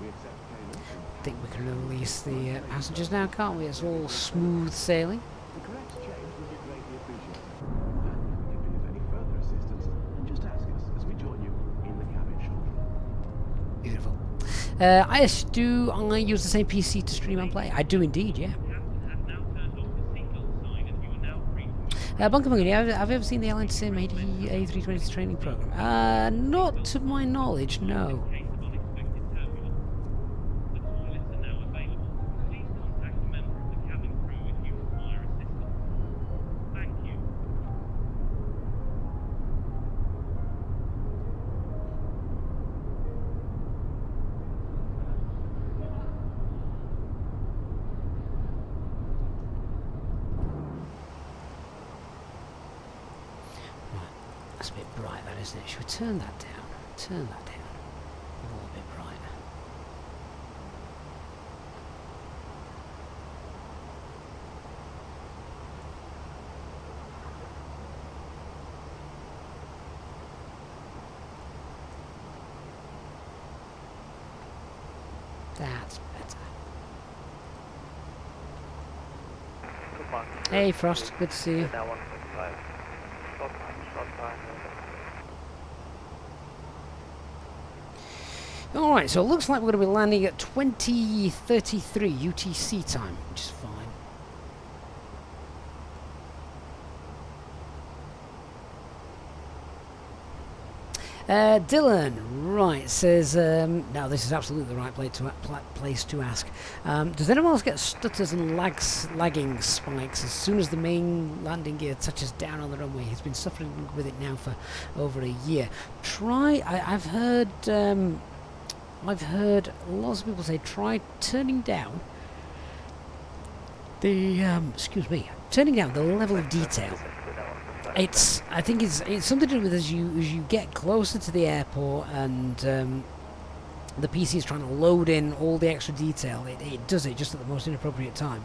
We accept payment. I think we can release the passengers now, can't we? It's all smooth sailing. The correct change would be greatly appreciated. And if you need any further assistance, then just ask us as we join you in the cabin shortly. Beautiful. Do I use the same PC to stream and play? I do indeed, yeah. Bunker, have you ever seen the LNSIM A320 training program? Not to my knowledge, no. That's a bit bright, that, isn't it? Should we turn that down? Turn that down. A little bit brighter. That's better. Hey Frost, good to see you. Alright, so it looks like we're going to be landing at 20:33 UTC time, which is fine. Dylan, right, says, now this is absolutely the right place to ask. Does anyone else get stutters and lagging spikes as soon as the main landing gear touches down on the runway? He's been suffering with it now for over a year. I've heard lots of people say try turning down the turning down the level of detail. I think it's something to do with as you get closer to the airport and the PC is trying to load in all the extra detail. It does it just at the most inappropriate time.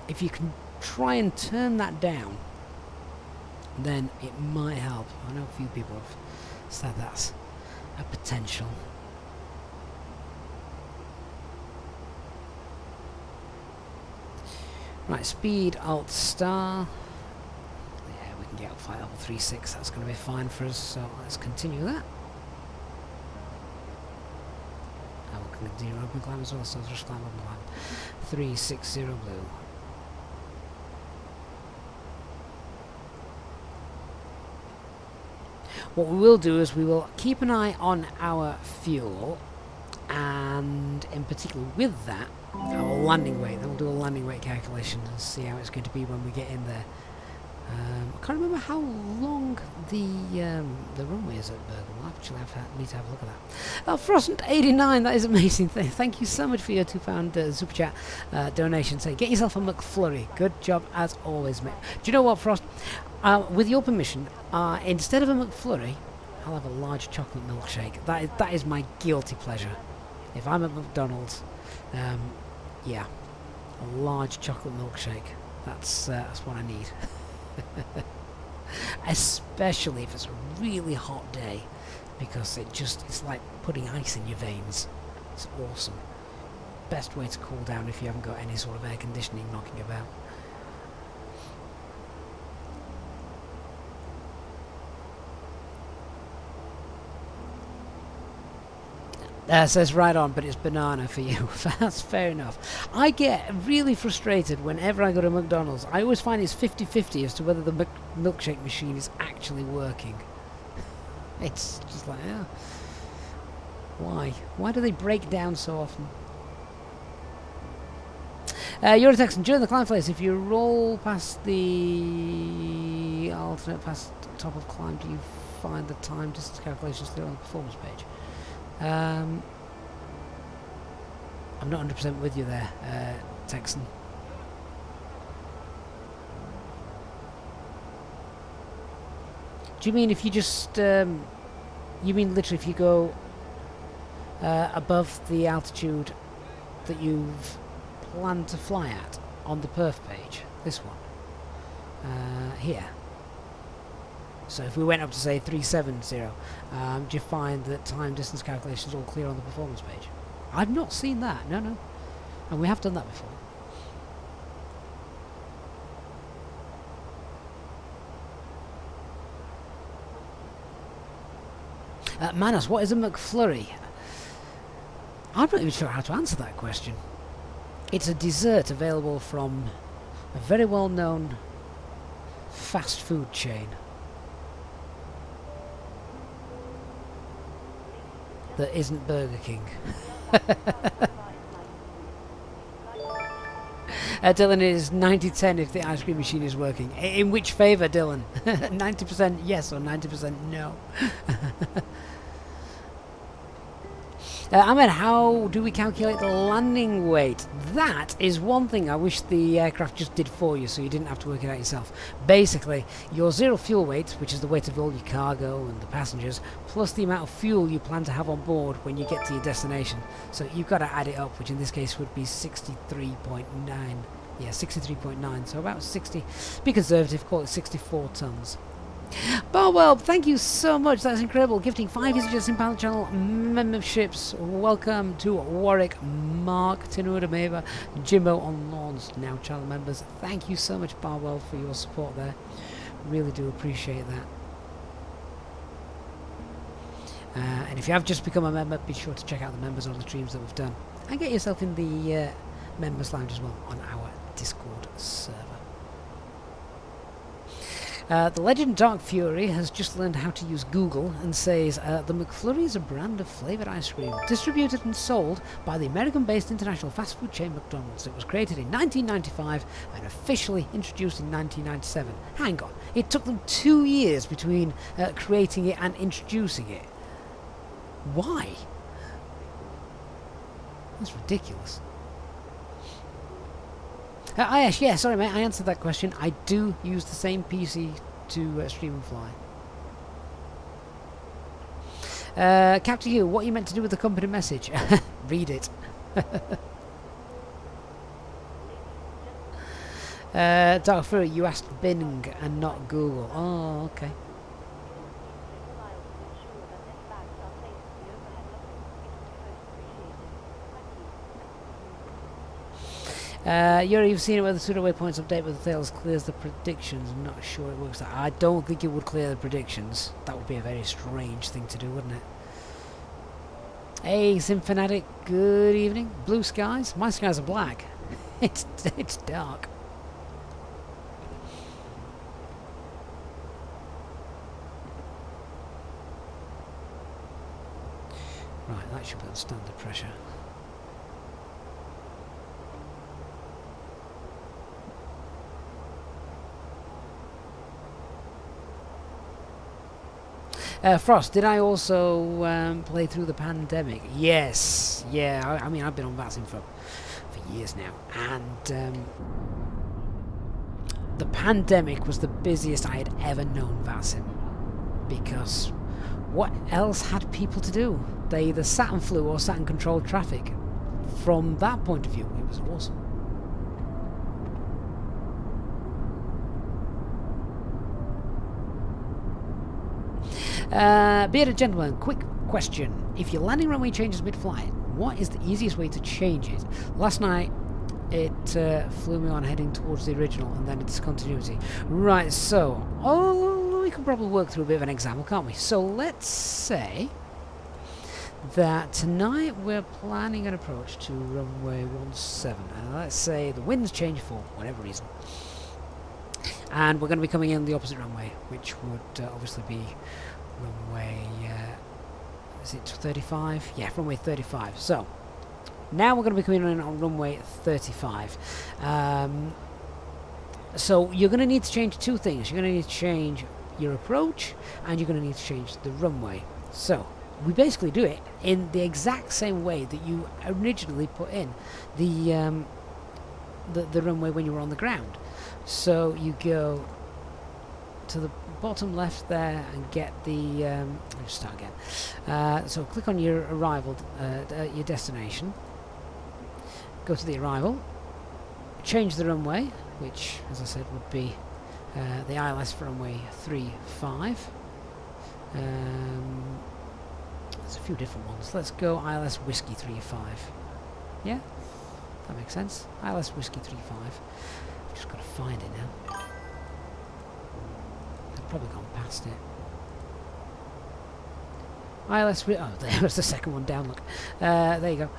If you can try and turn that down, then it might help. I know a few people have said that's a potential. Right, speed alt star. Yeah, we can get up flight level 36. That's going to be fine for us. So let's continue that. I will continue open climb as well. So just climb open climb 360 blue. What we will do is we will keep an eye on our fuel, and in particular with that, our landing weight. Then we'll do a landing weight calculation and see how it's going to be when we get in there. I can't remember how long the runway is at Bergen. We'll actually need to have a look at that. Oh, Frost89, that is amazing. Thank you so much for your £2 super chat donation. Say, get yourself a McFlurry. Good job as always, mate. Do you know what, Frost? With your permission, instead of a McFlurry, I'll have a large chocolate milkshake. That is my guilty pleasure. If I'm at McDonald's, yeah, a large chocolate milkshake. That's what I need. Especially if it's a really hot day, because it's like putting ice in your veins. It's awesome. Best way to cool down if you haven't got any sort of air conditioning knocking about. Says right on, but it's banana for you. That's fair enough. I get really frustrated whenever I go to McDonald's. I always find it's 50-50 as to whether the milkshake machine is actually working. It's just like, oh, why? Why do they break down so often? You're a Texan. During the climb phase, if you roll past the alternate past top of climb, do you find the time distance calculations clear on the performance page? I'm not 100% with you there, Texan. Do you mean if you just, you mean literally if you go above the altitude that you've planned to fly at? on the perf page, this one, here. So if we went up to say 370, do you find that time distance calculation is all clear on the performance page? I've not seen that, no. And we have done that before. Manos, what is a McFlurry? I'm not even sure how to answer that question. It's a dessert available from a very well-known fast food chain that isn't Burger King. Dylan, it is 90-10 if the ice cream machine is working. In which favour, Dylan? 90% yes or 90% no? Ahmed, how do we calculate the landing weight? That is one thing I wish the aircraft just did for you, so you didn't have to work it out yourself. Basically, your zero fuel weight, which is the weight of all your cargo and the passengers, plus the amount of fuel you plan to have on board when you get to your destination. So you've got to add it up, which in this case would be 63.9. Yeah, 63.9. So about 60. Be conservative, call it 64 tons. Barwell, thank you so much. That's incredible. Gifting 5 Easyjet in Pilot Channel memberships. Welcome to Warwick, Mark, Tinuada Meva, Jimbo on Lawns, now channel members. Thank you so much, Barwell, for your support there. Really do appreciate that. And if you have just become a member, be sure to check out the members on the streams that we've done. And get yourself in the members lounge as well on our Discord server. The legend Dark Fury has just learned how to use Google and says the McFlurry is a brand of flavoured ice cream distributed and sold by the American-based international fast food chain McDonald's. It was created in 1995 and officially introduced in 1997. Hang on, it took them 2 years between creating it and introducing it. Why? That's ridiculous. Ayesh, yeah, sorry mate, I answered that question. I do use the same PC to stream and fly. Captain Hugh, what are you meant to do with the company message? Read it. Dark Fury, you asked Bing and not Google. Oh, okay. You've seen it where the pseudo waypoints update with the tails clears the predictions. I'm not sure it works. I don't think it would clear the predictions. That would be a very strange thing to do, wouldn't it? Hey, Simfanatic, good evening. Blue skies? My skies are black. It's dark. Right, that should be on standard pressure. Frost, did I also play through the pandemic? Yes, yeah. I mean, I've been on VATSIM for years now, and the pandemic was the busiest I had ever known VATSIM, because what else had people to do? They either sat and flew or sat and controlled traffic. From that point of view, it was awesome. Bearded gentleman, quick question. If your landing runway changes mid-flight, what is the easiest way to change it? Last night, it flew me on heading towards the original and then its continuity. Right, so, we could probably work through a bit of an example, can't we? So let's say that tonight we're planning an approach to runway 17. And let's say the winds change for whatever reason. And we're going to be coming in the opposite runway, which would obviously be runway, is it 35? Yeah, runway 35. So, now we're going to be coming in on runway 35. So, you're going to need to change two things. You're going to need to change your approach, and you're going to need to change the runway. So, we basically do it in the exact same way that you originally put in the runway when you were on the ground. So, you go to the bottom left there and get the let's start again. So click on your arrival, your destination, go to the arrival, change the runway, which, as I said, would be the ILS for runway 35. There's a few different ones. Let's go ILS Whiskey 35. Yeah, that makes sense. ILS Whiskey 35. I've just got to find it now. I've probably gone past it. ILS. Oh, there was the second one down. Look, there you go.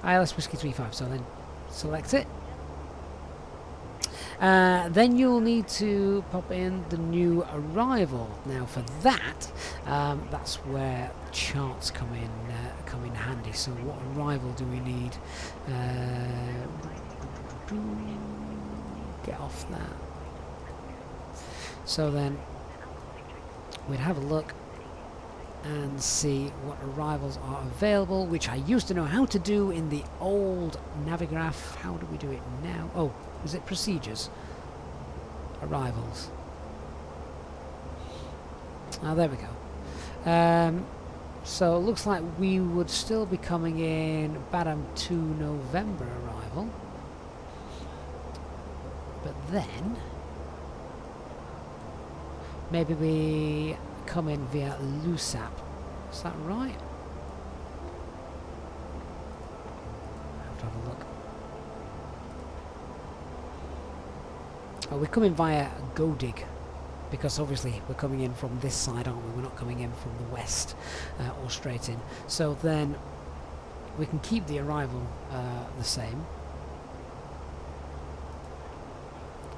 ILS Whiskey 35. So then, select it. Then you'll need to pop in the new arrival. Now for that, that's where charts come in handy. So what arrival do we need? Get off that. So then we'd have a look and see what arrivals are available, which I used to know how to do in the old Navigraph. How do we do it now? Oh, is it procedures? Arrivals. Oh, there we go. So it looks like we would still be coming in Bergen 2 November arrival. But then maybe we come in via Lusap. Is that right? I have to have a look. Oh, we're coming via Godig, because obviously we're coming in from this side, aren't we? We're not coming in from the west or straight in. So then we can keep the arrival the same.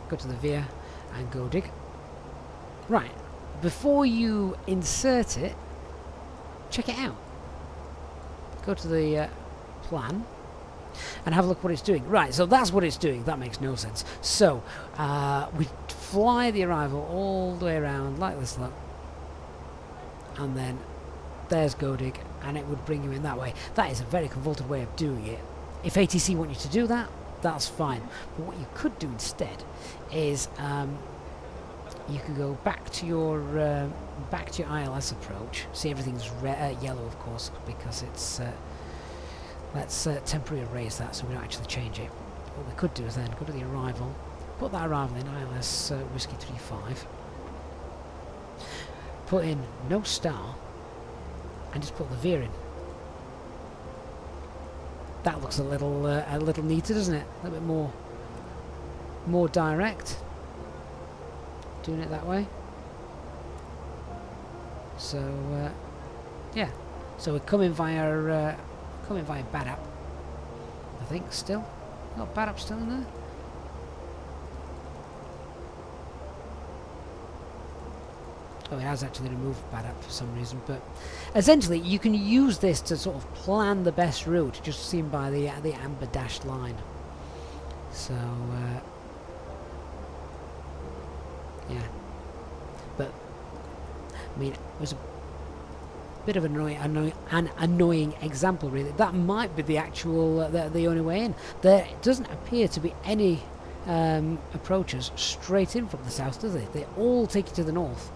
Go to the VIA and Godig. Right. Before you insert it, check it out. Go to the plan and have a look what it's doing. Right, so that's what it's doing. That makes no sense. So we fly the arrival all the way around like this, look, and then there's Godig, and it would bring you in that way. That is a very convoluted way of doing it. If ATC want you to do that, that's fine. But what you could do instead is you could go back to your ILS approach. See, everything's yellow, of course, because it's. Let's temporarily erase that so we don't actually change it. What we could do is then go to the arrival, put that arrival in ILS Whiskey 35, put in no star, and just put the veer in. That looks a little neater, doesn't it? A little bit more direct. Doing it that way. So yeah, so we're coming via Badap, I think. Still got Badap still in there. Oh, it has actually removed Badap for some reason, but essentially you can use this to sort of plan the best route, just seen by the amber dashed line. So yeah, but I mean, it was a bit of an annoying example, really. That might be the actual the only way in. There doesn't appear to be any approaches straight in from the south, does it? They all take you to the north,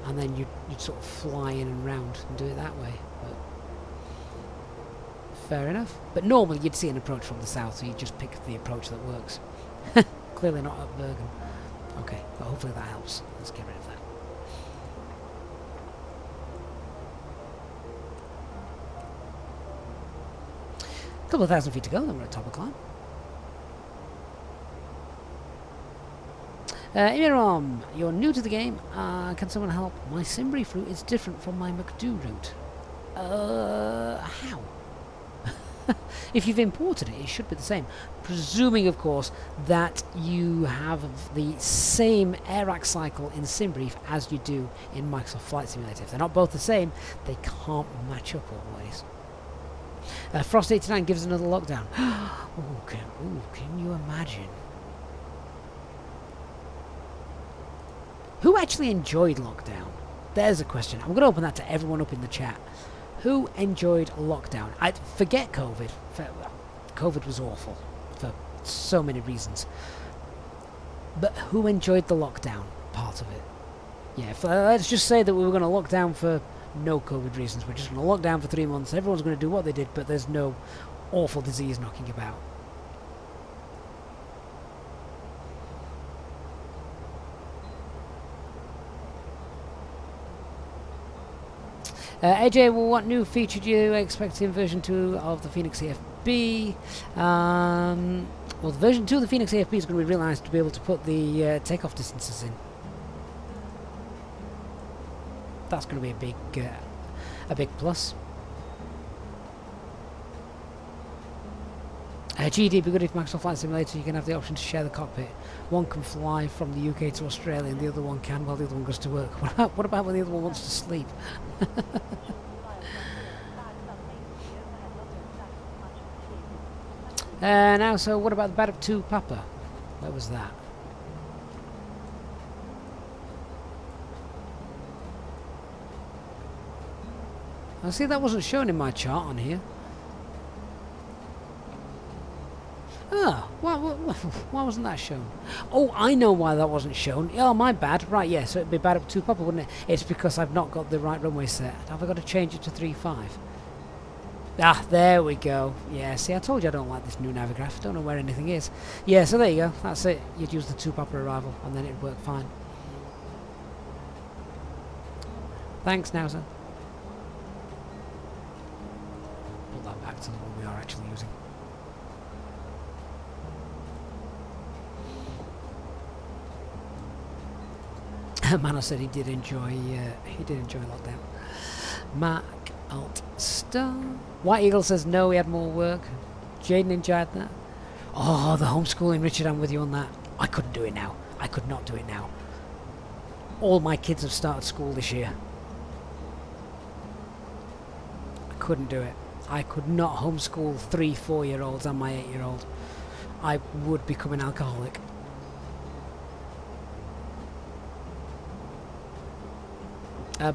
and then you'd sort of fly in and round and do it that way. But fair enough. But normally you'd see an approach from the south, so you just pick the approach that works. Clearly not at Bergen. Okay, but hopefully that helps. Let's get rid of that. Couple of thousand feet to go, then we're at top of climb. Imiram, you're new to the game. Can someone help? My Simbrief route is different from my McDo route. How? If you've imported it, it should be the same. Presuming, of course, that you have the same AirAC cycle in Simbrief as you do in Microsoft Flight Simulator. If they're not both the same, they can't match up always. Frost 89 gives another lockdown. Can you imagine? Who actually enjoyed lockdown? There's a question. I'm going to open that to everyone up in the chat. Who enjoyed lockdown? I forget COVID. COVID was awful for so many reasons. But who enjoyed the lockdown part of it? Yeah, let's just say that we were going to lock down for no COVID reasons. We're just going to lock down for 3 months. Everyone's going to do what they did, but there's no awful disease knocking about. AJ, well, what new feature do you expect in version 2 of the Fenix AFB? Well, the version 2 of the Fenix AFB is going to be real nice to be able to put the takeoff distances in. That's going to be a big plus. GD, be good if Microsoft Flight Simulator you can have the option to share the cockpit. One can fly from the UK to Australia and the other one can while the other one goes to work. What about when the other one wants to sleep? Now, so what about the Bad Up 2 Papa? Where was that? I see that wasn't shown in my chart on here. Ah, why wasn't that shown? Oh, I know why that wasn't shown. Oh, my bad. Right, yeah, so it'd be Bad Up 2 Papa, wouldn't it? It's because I've not got the right runway set. Have I got to change it to 3.5? Ah, there we go. Yeah, see, I told you I don't like this new Navigraph. Don't know where anything is. Yeah, so there you go. That's it. You'd use the 2 Papa arrival, and then it'd work fine. Thanks, now, sir. Put that back to the one we are actually using. Mano said he did enjoy lockdown. Mac Alt Star. White Eagle says no, he had more work. Jaden enjoyed that. Oh, the homeschooling, Richard, I'm with you on that. I couldn't do it now. I could not do it now. All my kids have started school this year. I couldn't do it. I could not homeschool 3 4-year-olds and my 8-year-old. I would become an alcoholic.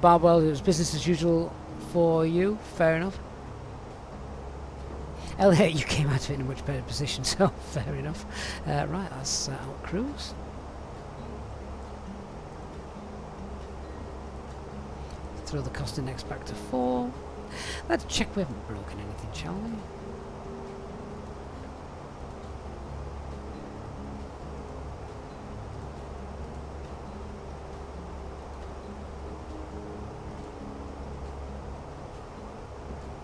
Barbwell, it was business as usual for you. Fair enough. Elliot, you came out of it in a much better position, so fair enough. Right, that's Alt Cruise. Throw the cost index back to 4. Let's check we haven't broken anything, shall we?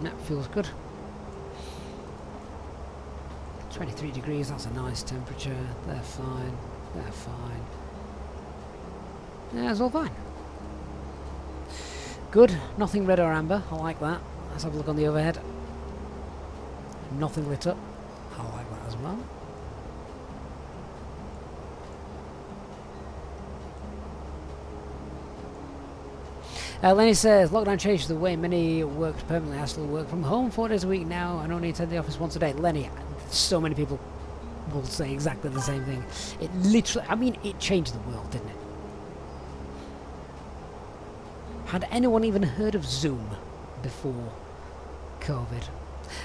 That feels good. 23 degrees, that's a nice temperature. They're fine. They're fine. Yeah, it's all fine. Good. Nothing red or amber. I like that. Let's have a look on the overhead. Nothing lit up. I like that as well. Lenny says, lockdown changed the way many worked permanently. I still work from home 4 days a week now. I only attend the office once a day. Lenny, so many people will say exactly the same thing. It literally, I mean, it changed the world, didn't it? Had anyone even heard of Zoom before COVID?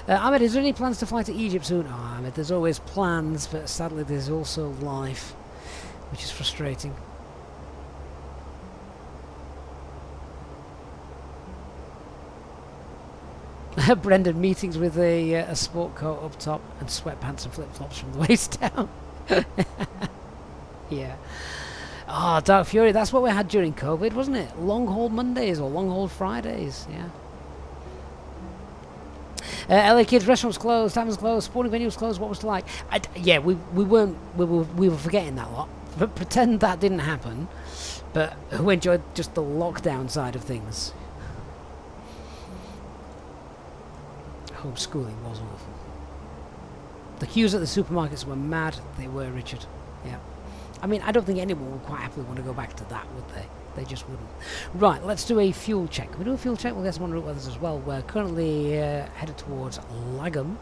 Ahmed, is there any plans to fly to Egypt soon? Oh, Ahmed, there's always plans, but sadly there's also life, which is frustrating. Brendan, meetings with a sport coat up top and sweatpants and flip-flops from the waist down. Yeah. Oh, Dark Fury, that's what we had during COVID, wasn't it? Long-haul Mondays or long-haul Fridays, yeah. LA Kids, restaurants closed, taverns closed, sporting venues closed, what was it like? Yeah, we were forgetting that lot. But pretend that didn't happen, but who enjoyed just the lockdown side of things? Homeschooling was awful. The queues at the supermarkets were mad. They were, Richard. Yeah. I mean, I don't think anyone would quite happily want to go back to that, would they? They just wouldn't. Right, let's do a fuel check. Can we do a fuel check? We'll get some on route weathers as well. We're currently headed towards Lagom.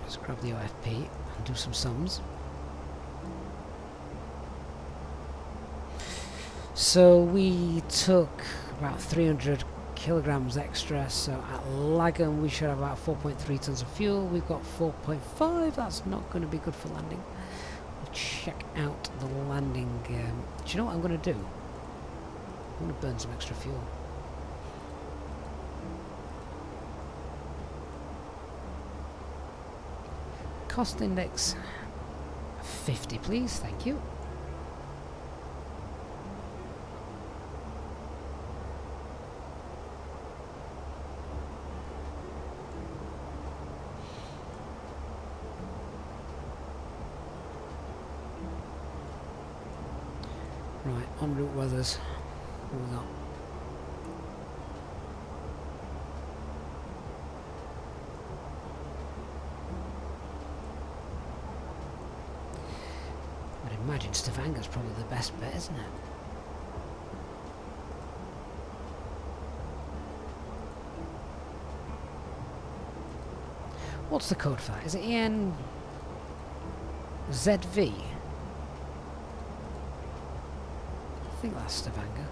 Let's grab the OFP and do some sums. So we took about 300 kilograms extra, so at Lagom we should have about 4.3 tons of fuel. We've got 4.5. That's not going to be good for landing. We'll check out the landing. Do you know what I'm going to do? I'm going to burn some extra fuel. Cost index 50, please. Thank you. Right, en route weathers. What we got? I'd imagine Stavanger's probably the best bet, isn't it? What's the code for that? Is it ENZV? I think that's Stavanger.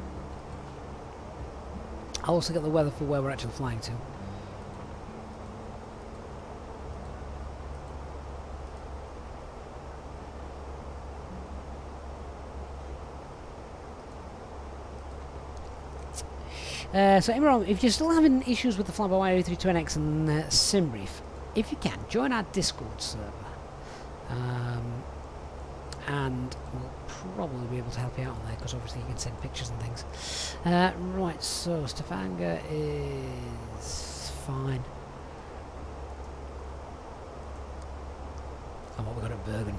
I'll also get the weather for where we're actually flying to. So Imran, if you're still having issues with the flyby A320X and SimBrief, if you can, join our Discord server. And we'll probably be able to help you out on there, because obviously you can send pictures and things. Right, so Stavanger is fine. And what we got at Bergen.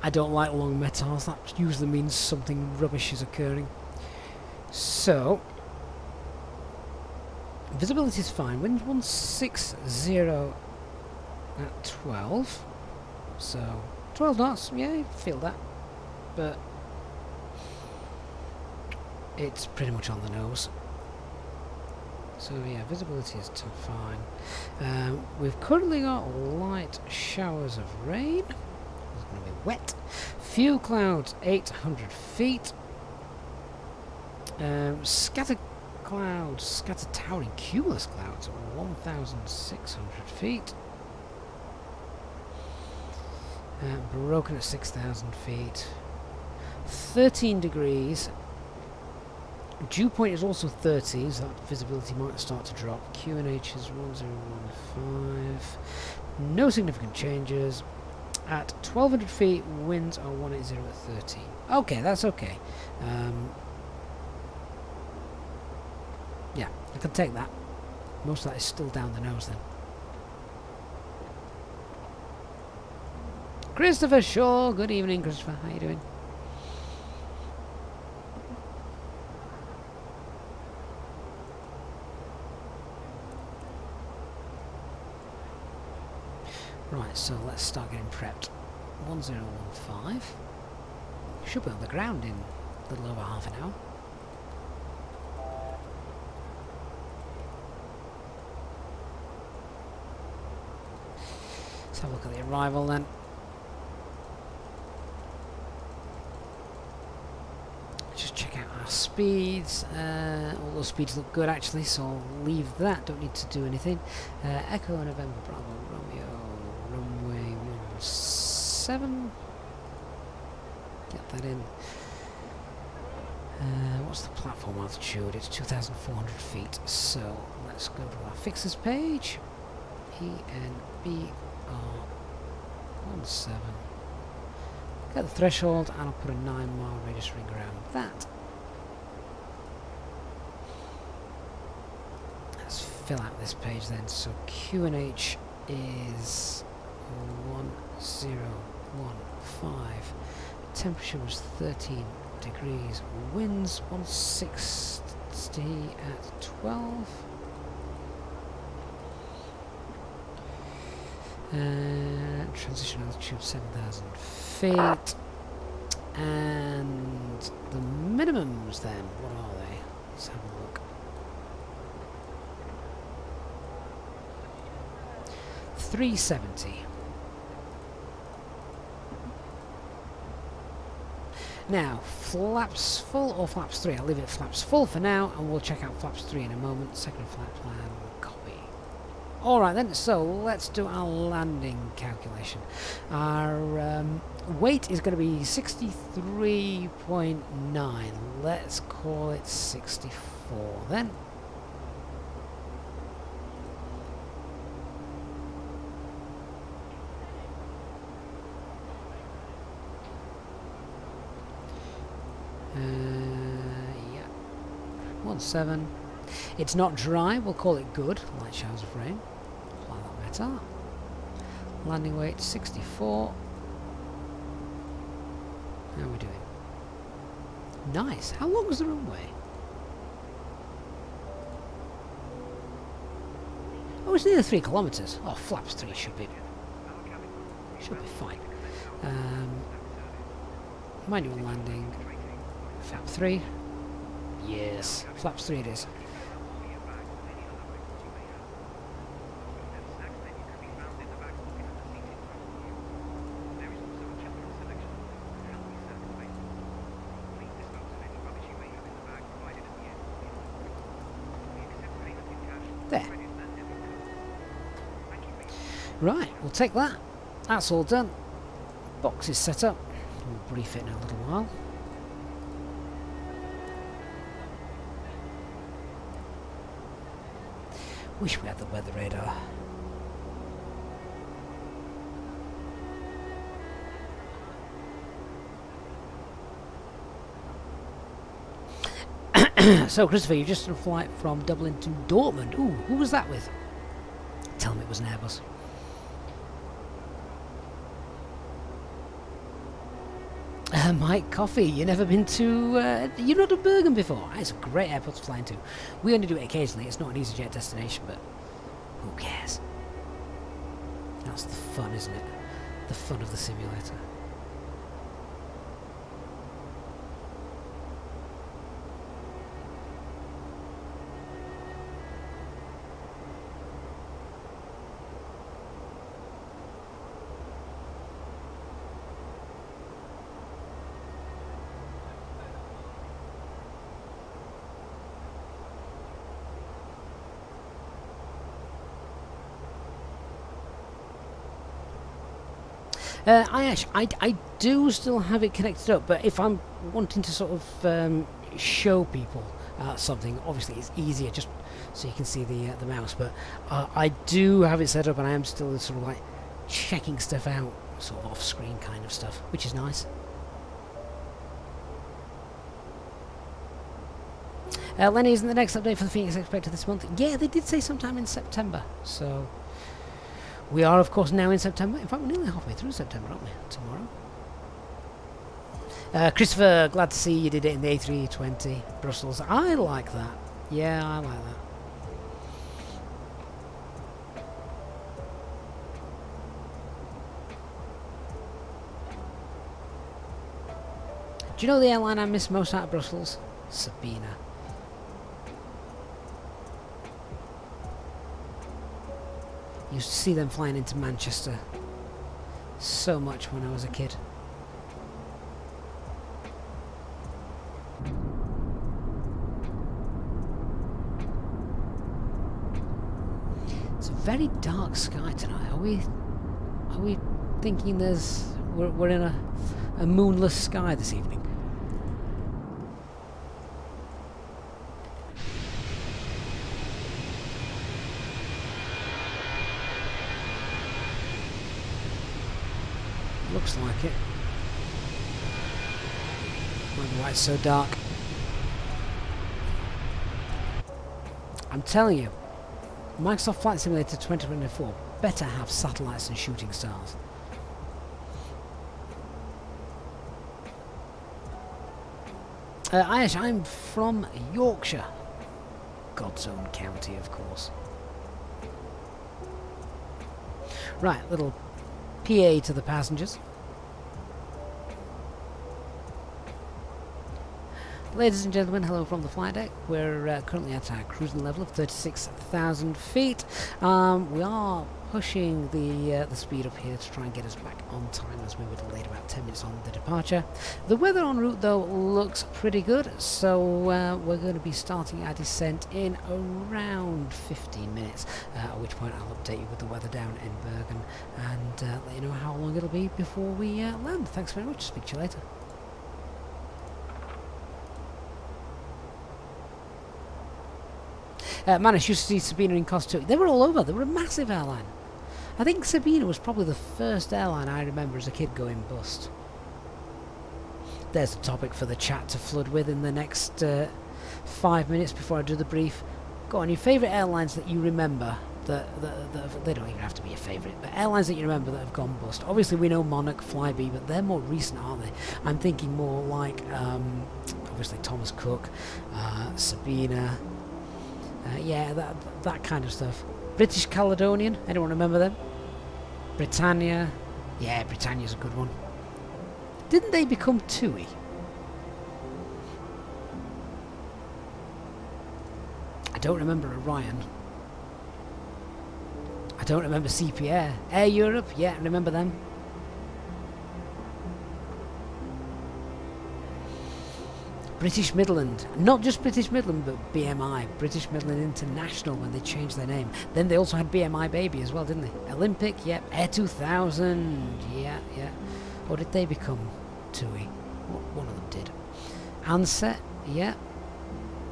I don't like long metals, that usually means something rubbish is occurring. So, visibility is fine. Wind 160 at 12. So, 12 knots, yeah, you feel that. But it's pretty much on the nose. So yeah, visibility is fine. We've currently got light showers of rain. It's going to be wet. Few clouds, 800 feet. Scattered clouds, scattered towering cumulus clouds, 1,600 feet. Broken at 6,000 feet. 13 degrees. Dew point is also 30, so that visibility might start to drop. QNH is 1015. No significant changes. At 1,200 feet, winds are 180 at 13. Okay, that's okay. Yeah, I can take that. Most of that is still down the nose then. Christopher Shaw, good evening, Christopher. How you doing? Right, so let's start getting prepped. 1015. Should be on the ground in a little over half an hour. Let's have a look at the arrival then. Just check out our speeds. All those speeds look good actually, so I'll leave that. Don't need to do anything. Echo November Bravo Romeo runway 17. Get that in. What's the platform altitude? It's 2,400 feet. So let's go to our fixes page. ENBR17. Get the threshold, and I'll put a 9-mile radius ring around that. Let's fill out this page then. So QNH is 1015. Temperature was 13 degrees. Winds 160 at 12. Transition altitude 7,000 feet. And the minimums then, what are they? Let's have a look. 370. Now, flaps full or flaps 3? I'll leave it flaps full for now, and we'll check out flaps 3 in a moment. Second flight plan, copy. Alright then, so let's do our landing calculation. Our weight is going to be 63.9. Let's call it 64 then. Yeah. 17. It's not dry, we'll call it good. Light showers of rain. Apply that metal. Landing weight 64. How are we doing? Nice. How long is the runway? Oh, it's nearly 3 kilometers. Oh, flaps 3 should be fine. Manual landing. Flap 3. Yes, flaps 3 it is. There. Right, we'll take that. That's all done. Box is set up. We'll brief it in a little while. Wish we had the weather radar. So, Christopher, you've just done a flight from Dublin to Dortmund. Ooh, who was that with? Tell me it was an Airbus. Mike Coffee, you've never been to... you've not done Bergen before. It's a great airport to fly into. We only do it occasionally. It's not an Easyjet destination, but who cares? That's the fun, isn't it? The fun of the simulator. I do still have it connected up, but if I'm wanting to sort of show people something, obviously it's easier just so you can see the mouse, but I do have it set up and I am still sort of like checking stuff out, sort of off-screen kind of stuff, which is nice. Lenny, isn't the next update for the Fenix expected this month? Yeah, they did say sometime in September, so... We are, of course, now in September. In fact, we're nearly halfway through September, aren't we? Tomorrow. Christopher, glad to see you did it in the A320 Brussels. I like that. Yeah, I like that. Do you know the airline I miss most out of Brussels? Sabina. Used to see them flying into Manchester so much when I was a kid. It's a very dark sky tonight. Are we thinking we're in a moonless sky this evening? Looks like it. Wonder why it's so dark. I'm telling you, Microsoft Flight Simulator 2024 better have satellites and shooting stars. Ayash, I'm from Yorkshire. God's own county, of course. Right, little PA to the passengers. Ladies and gentlemen, hello from the flight deck. We're currently at our cruising level of 36,000 feet. We are pushing the speed up here to try and get us back on time, as we were delayed about 10 minutes on the departure. The weather en route, though, looks pretty good, so we're going to be starting our descent in around 15 minutes, at which point I'll update you with the weather down in Bergen and let you know how long it'll be before we land. Thanks very much. Speak to you later. Managed to see Sabina in cost too. They were all over. They were a massive airline. I think Sabina was probably the first airline I remember as a kid going bust. There's a topic for the chat to flood with in the next 5 minutes before I do the brief. Go on, your favourite airlines that you remember. They don't even have to be your favourite, but airlines that you remember that have gone bust. Obviously we know Monarch, Flybe, but they're more recent, aren't they? I'm thinking more like obviously Thomas Cook, Sabina, yeah, that kind of stuff. British Caledonian, anyone remember them? Britannia, yeah, Britannia's a good one. Didn't they become TUI? I don't remember Orion. I don't remember CP Air. Air Europe, yeah, remember them. British Midland, not just British Midland, but BMI, British Midland International, when they changed their name. Then they also had BMI Baby as well, didn't they? Olympic, yep. Air 2000, yeah. Or did they become TUI? One of them did. Ansett, yeah.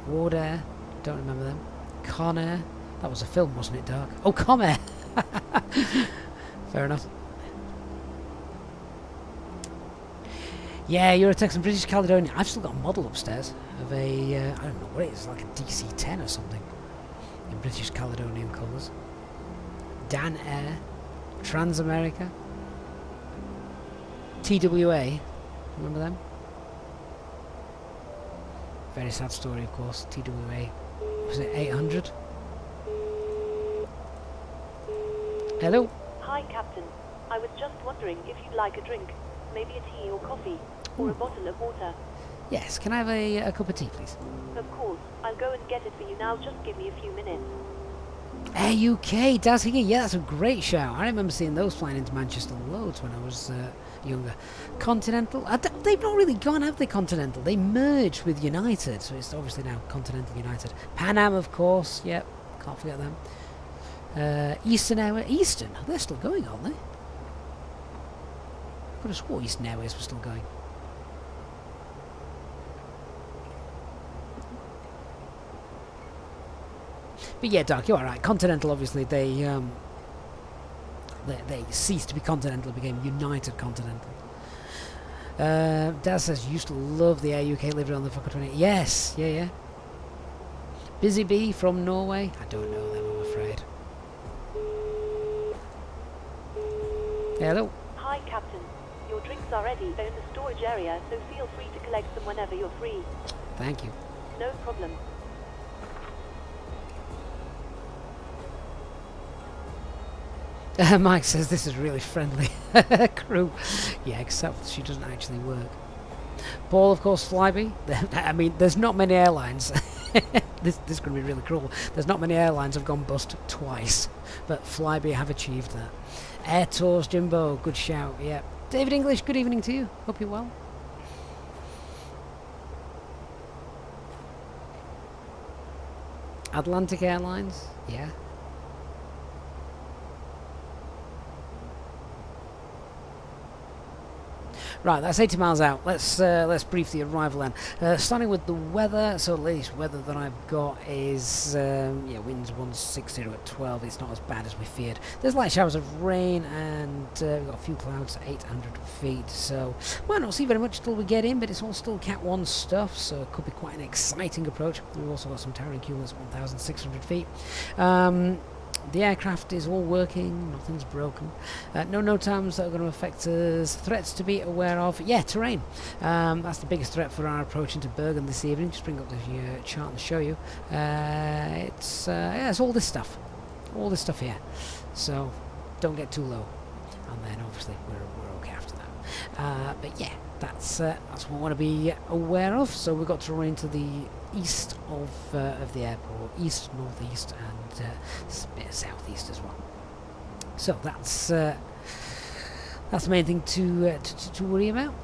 Ward Air, don't remember them. Conair, that was a film, wasn't it, Dark? Oh, Comair! Fair enough. Yeah, Eurotex and British Caledonia. I've still got a model upstairs of a, I don't know what it is, like a DC-10 or something, in British Caledonian colours. Dan Air, Transamerica, TWA, remember them? Very sad story, of course, TWA. Was it 800? Hello? Hi, Captain. I was just wondering if you'd like a drink. Maybe a tea or coffee, or a bottle of water. Yes, can I have a cup of tea, please? Of course. I'll go and get it for you now. Just give me a few minutes. Air UK, Daz Higgin, yeah, that's a great shout. I remember seeing those flying into Manchester loads when I was younger. Continental, they've not really gone, have they, Continental? They merged with United, so it's obviously now Continental United. Pan Am, of course, yep, can't forget them. Eastern Airways, Eastern, they're still going, aren't they? I could have swore Eastern Airways were still going. But yeah, Dark, you're alright. Continental, obviously, they ceased to be Continental, became United Continental. Daz says, used to love the Air UK livery on the Fokker 28. Yes, yeah. Busy Bee from Norway. I don't know them, I'm afraid. Hello. Hi, Captain. Your drinks are ready. They're in the storage area, so feel free to collect them whenever you're free. Thank you. No problem. Mike says this is really friendly crew. Yeah, except she doesn't actually work. Paul, of course, Flybe. I mean, there's not many airlines. this is going to be really cruel. There's not many airlines have gone bust twice, but Flybe have achieved that. Air Tours, Jimbo, good shout. Yeah. David English, good evening to you. Hope you're well. Atlantic Airlines, yeah. Right, that's 80 miles out. Let's brief the arrival then. Starting with the weather. So the latest weather that I've got is winds 160 at 12. It's not as bad as we feared. There's light showers of rain and we've got a few clouds at 800 feet. So might not see very much till we get in, but it's all still Cat 1 stuff, so it could be quite an exciting approach. We've also got some towering cumulus at 1,600 feet. The aircraft is all working, nothing's broken. No NOTAMs that are going to affect us. Threats to be aware of. Yeah, terrain. That's the biggest threat for our approach into Bergen this evening. Just bring up the chart and show you. It's all this stuff. All this stuff here. So don't get too low. And then obviously we're okay after that. But yeah, that's what we want to be aware of. So we've got terrain to the east of the airport, east, northeast, and a bit of southeast as well. So that's the main thing to worry about.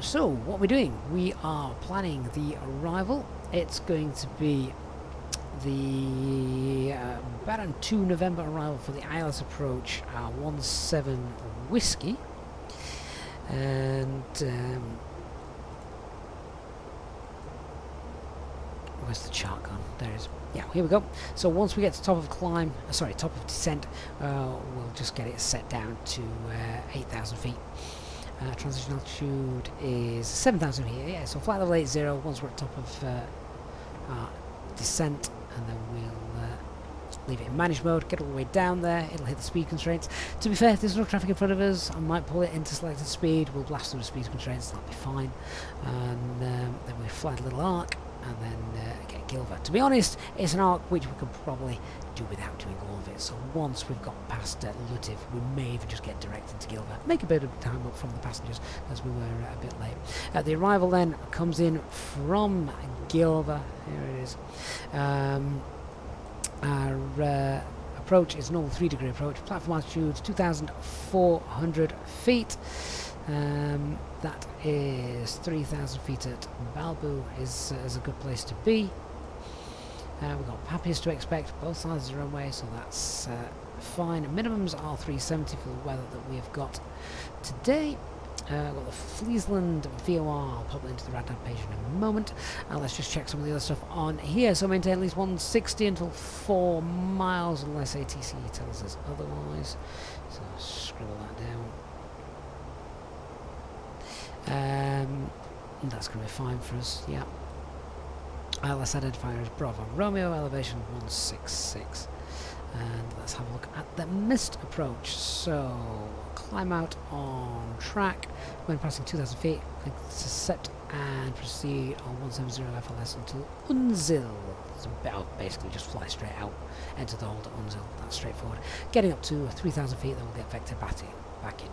So what we're doing, we are planning the arrival. It's going to be the Baron 2 November arrival for the ILS approach 17 Whiskey, and where's the chart gone? There it is. Yeah, here we go. So once we get to top of climb, top of descent, we'll just get it set down to 8,000 feet. Transition altitude is 7,000 here. Yeah, so flight level 80. Once we're at top of descent, and then we'll leave it in managed mode, get all the way down there, it'll hit the speed constraints. To be fair, if there's no traffic in front of us, I might pull it into selected speed, we'll blast through the speed constraints, that'll be fine. And then we fly a little arc, and then get Gilver. To be honest, it's an arc which we could probably do without doing all of it, so once we've got past Lutiv, we may even just get direct into Gilver. Make a bit of time up from the passengers, as we were a bit late. The arrival then comes in from Gilver, here it is. Our approach is normal 3-degree approach, platform altitude 2,400 feet. That is 3,000 feet at Balbu is a good place to be. We've got Pappies to expect, both sides of the runway, so that's fine. Minimums are 370 for the weather that we have got today. I've got the Friesland VOR, I'll pop it into the radar page in a moment. Let's just check some of the other stuff on here. So maintain at least 160 until 4 miles, unless ATC tells us otherwise. So I'll scribble that down. That's going to be fine for us, yeah. Let's identify as Bravo Romeo, elevation 166. And let's have a look at the missed approach. So, climb out on track when passing 2,000 feet, intercept and proceed on 170 FLS until Unzil. So basically just fly straight out, enter the hold at Unzil, that's straightforward. Getting up to 3,000 feet, then we'll get vector back in.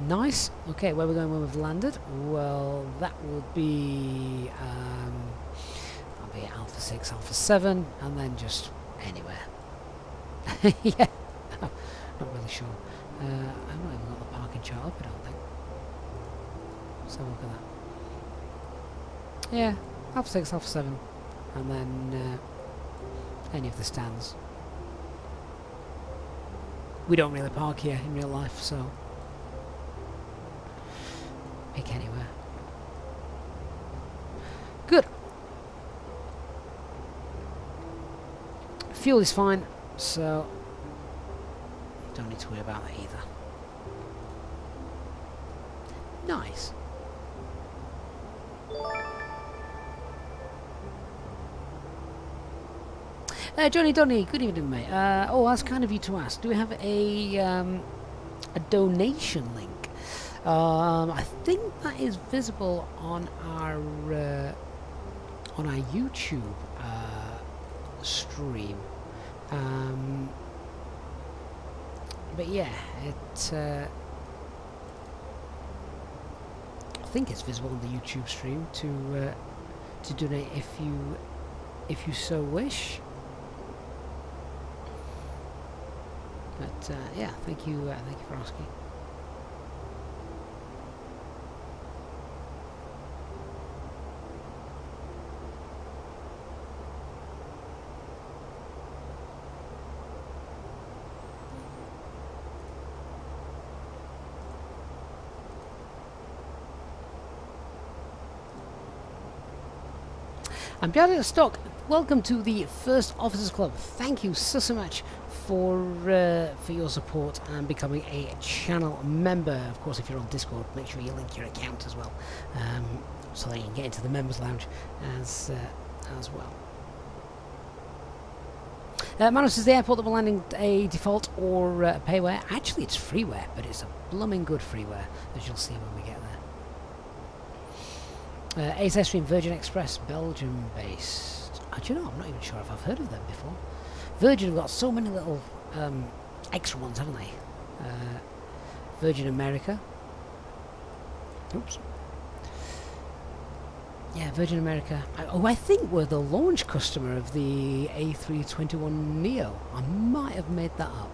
Nice. Okay, where we're going when we've landed? Well, that will be Alpha 6, Alpha 7, and then just anywhere. Yeah, not really sure. I've not even got the parking chart up, I don't think. Let's have a look at that. Yeah, Alpha 6, Alpha 7, and then any of the stands. We don't really park here in real life, so pick anywhere. Good. Fuel is fine, so don't need to worry about that either. Nice. Johnny Donny, good evening, mate. Oh, that's kind of you to ask. Do we have a donation link? I think that is visible on our YouTube stream. But yeah, I think it's visible on the YouTube stream to donate if you so wish. But yeah, thank you for asking. I'm Bjarne Stock. Welcome to the First Officers Club. Thank you so much for your support and becoming a channel member. Of course, if you're on Discord, make sure you link your account as well, so that you can get into the members lounge as well. Manos, is the airport that we're landing a default or payware? Actually, it's freeware, but it's a blooming good freeware, as you'll see when we get there. ASS Stream Virgin Express, Belgium based. Do you know, I'm not even sure if I've heard of them before. Virgin have got so many little extra ones, haven't they? Virgin America. Oops. Yeah, Virgin America. I think we're the launch customer of the A321 Neo. I might have made that up.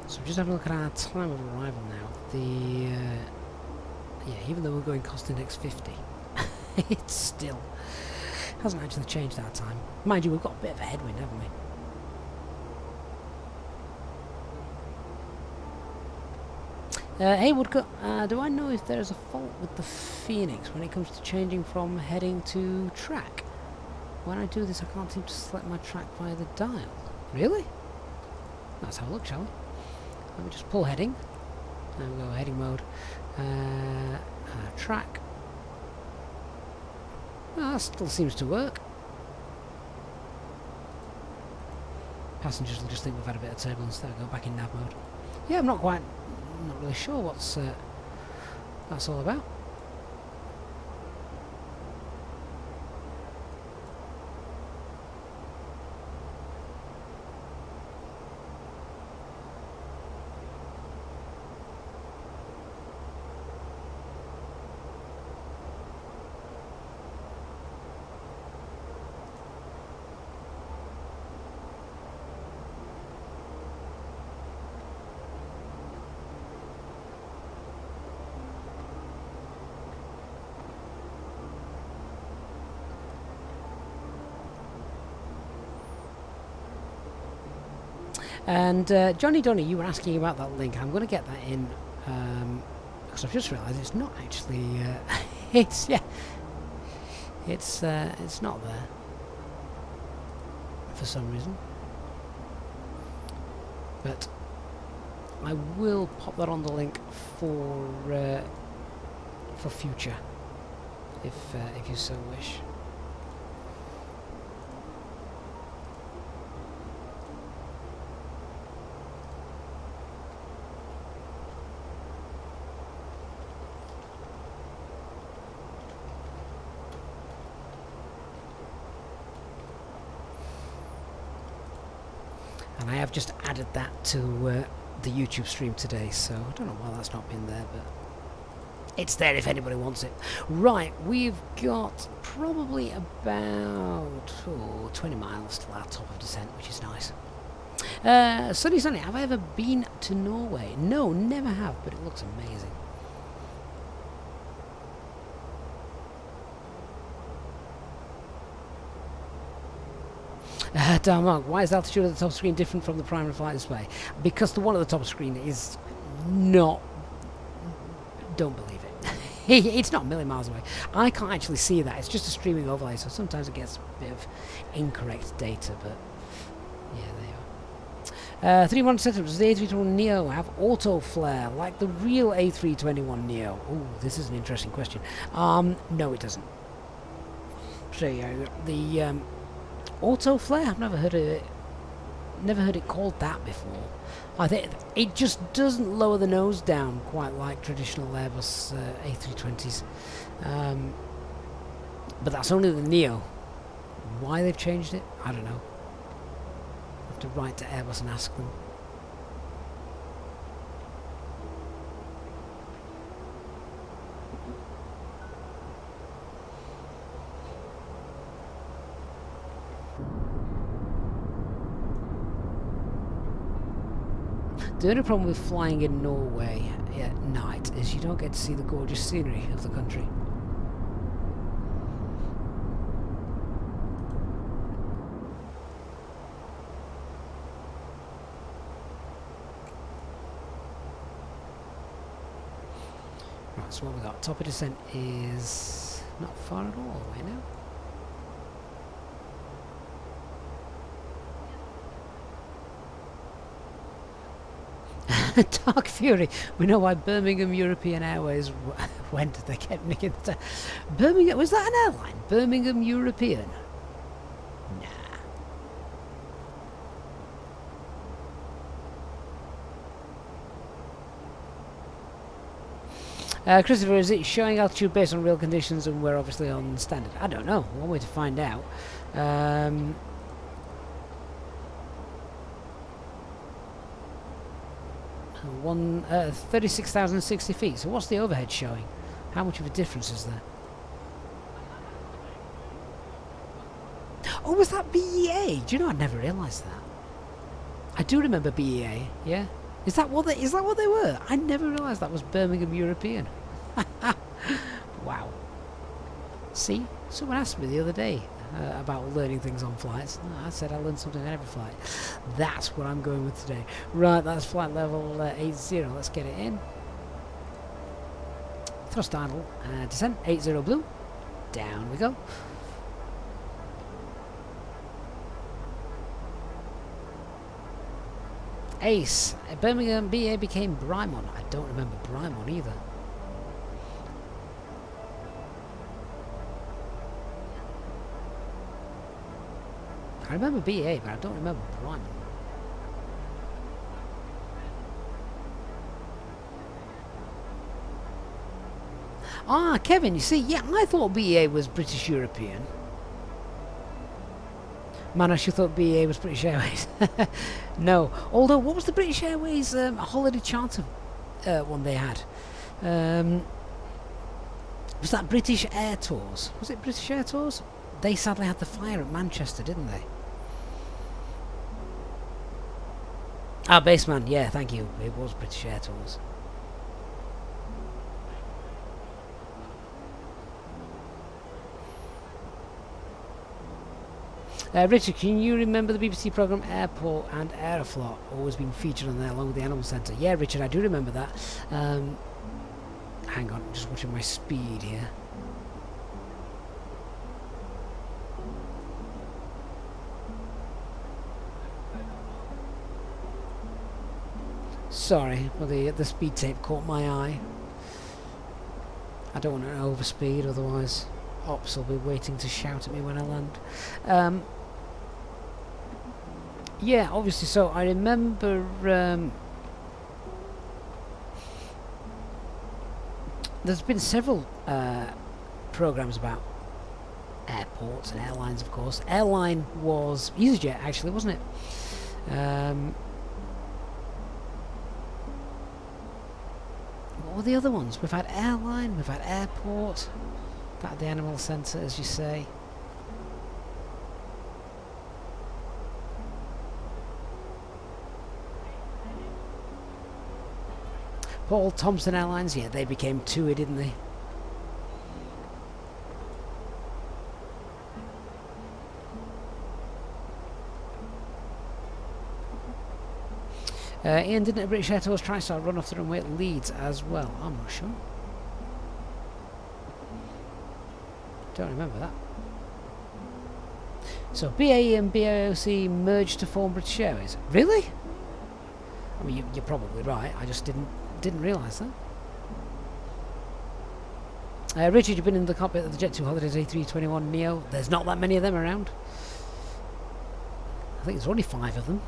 So just having a look at our time of arrival now. Yeah, even though we're going cost index 50, it still hasn't actually changed our time. Mind you, we've got a bit of a headwind, haven't we? Hey Woodcut, do I know if there's a fault with the Phoenix when it comes to changing from heading to track? When I do this, I can't seem to select my track via the dial. Really? Let's have a look, shall we? Let me just pull heading. There we go, heading mode. Track. Well, that still seems to work. Passengers will just think we've had a bit of turbulence. There we go, back in nav mode. Yeah, I'm not really sure what's that's all about. And Johnny Donny, you were asking about that link. I'm going to get that in because I've just realised it's not actually. It's not there for some reason. But I will pop that on the link for future, if you so wish. And I have just added that to the YouTube stream today, so I don't know why that's not been there, but it's there if anybody wants it. Right, we've got probably about 20 miles till our top of descent, which is nice. Sunny, have I ever been to Norway? No, never have, but it looks amazing. Mark, why is the altitude of the top screen different from the primary flight display? Because the one at the top screen is not... Don't believe it. It's not a million miles away. I can't actually see that. It's just a streaming overlay, so sometimes it gets a bit of incorrect data, but... Yeah, there you are. 3-1 setup. Does the A321neo have auto flare like the real A321neo? Oh, this is an interesting question. No, it doesn't. So yeah, the... auto flare? I've never heard of it. Never heard it called that before. I think it just doesn't lower the nose down quite like traditional Airbus A320s. But that's only the Neo. Why they've changed it, I don't know. I have to write to Airbus and ask them. The only problem with flying in Norway at night is you don't get to see the gorgeous scenery of the country. Right, so what we got? Top of descent is not far at all away now. Dark Fury. We know why Birmingham European Airways went. They kept nicking the Birmingham. Was that an airline? Birmingham European? Nah. Christopher, is it showing altitude based on real conditions and we're obviously on standard? I don't know. One way to find out. 36,060 feet. So what's the overhead showing? How much of a difference is there? Oh, was that BEA? Do you know, I never realised that. I do remember BEA, yeah? Is that what they were? I never realised that was Birmingham European. Wow. See, someone asked me the other day about learning things on flights. I said I learned something on every flight. That's what I'm going with today. Right, that's flight level 80. Let's get it in. Thrust idle, descent 80 blue. Down we go. Ace. Birmingham BA became Brymon. I don't remember Brymon either. I remember BA, but I don't remember Brymon. Ah, Kevin, you see, yeah, I thought BA was British European. Man, I should thought BA was British Airways. No. Although, what was the British Airways holiday charter one they had? Was that British Air Tours? Was it British Air Tours? They sadly had the fire at Manchester, didn't they? Ah, Baseman, yeah, thank you. It was British Air Tours. Richard, can you remember the BBC programme Airport and Aeroflot always been featured on there along with the Animal Centre? Yeah, Richard, I do remember that. Hang on, I'm just watching my speed here. Sorry, well the speed tape caught my eye. I don't want to overspeed, otherwise Ops will be waiting to shout at me when I land. Yeah, obviously, so I remember there's been several programmes about airports and airlines, of course. Airline was Easyjet, actually, wasn't it? What were the other ones? We've had airline, we've had airport, that the Animal Centre, as you say. Paul Thompson Airlines, yeah, they became TUI, didn't they? Ian, didn't a British Air Tours TriStar run off the runway at Leeds as well? I'm not sure. Don't remember that. So BAE and BAOC merged to form British Airways. Really? I mean, you're probably right. I just didn't realise that. Richard, you've been in the cockpit of the Jet2 Holidays A321 Neo. There's not that many of them around. I think there's only 5 of them.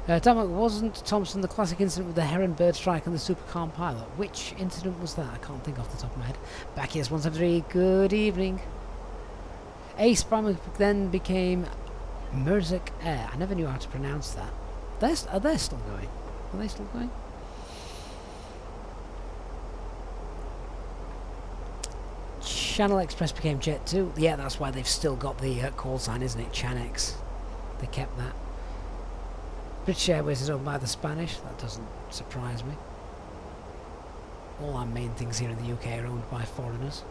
Wasn't Thompson the classic incident with the Heron bird strike and the supercalm pilot? Which incident was that? I can't think off the top of my head. Back yes, 173. Good evening. Ace Brahma then became Merzuk Air. I never knew how to pronounce that. Are they still going? Are they still going? Channel Express became Jet2. Yeah, that's why they've still got the call sign, isn't it? Chanex. They kept that. British Airways is owned by the Spanish. That doesn't surprise me. All our main things here in the UK are owned by foreigners.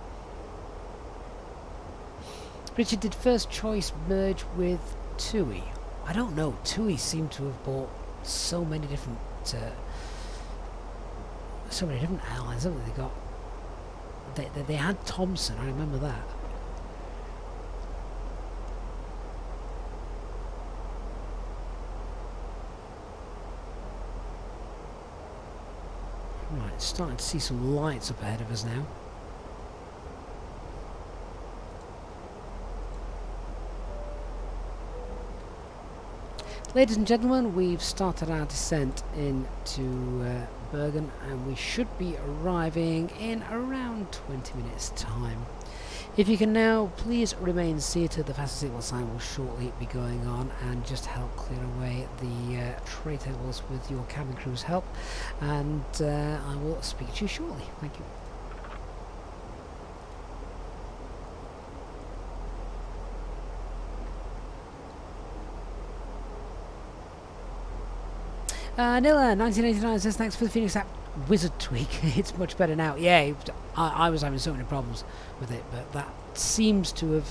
Richard, did First Choice merge with TUI? I don't know. TUI seem to have bought so many different airlines, haven't they? They had Thomson. I remember that. Right, starting to see some lights up ahead of us now. Ladies and gentlemen, we've started our descent into Bergen, and we should be arriving in around 20 minutes time. If you can now please remain seated, the fasten seatbelt sign will shortly be going on, and just help clear away the tray tables with your cabin crew's help, and I will speak to you shortly. Thank you. Nilla 1989 says thanks for the Fenix app wizard tweak. It's much better now. Yeah, I was having so many problems with it, but that seems to have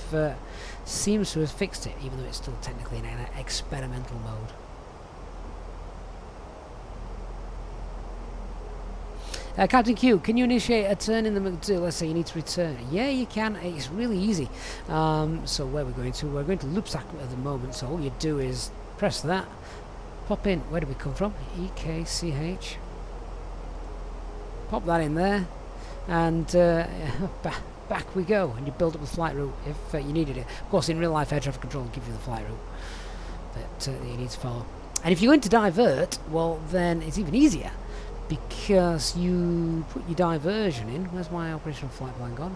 fixed it, even though it's still technically in an experimental mode. Captain Q, can you initiate a turn in the McDo? Let's say you need to return. Yeah, you can. It's really easy. So where we're going to? We're going to Loopsack at the moment. So all you do is press that, pop in. Where do we come from? EKCH. Pop that in there, and back we go. And you build up the flight route if you needed it. Of course, in real life, air traffic control will give you the flight route that you need to follow. And if you're going to divert, well, then it's even easier, because you put your diversion in. Where's my operational flight plan gone?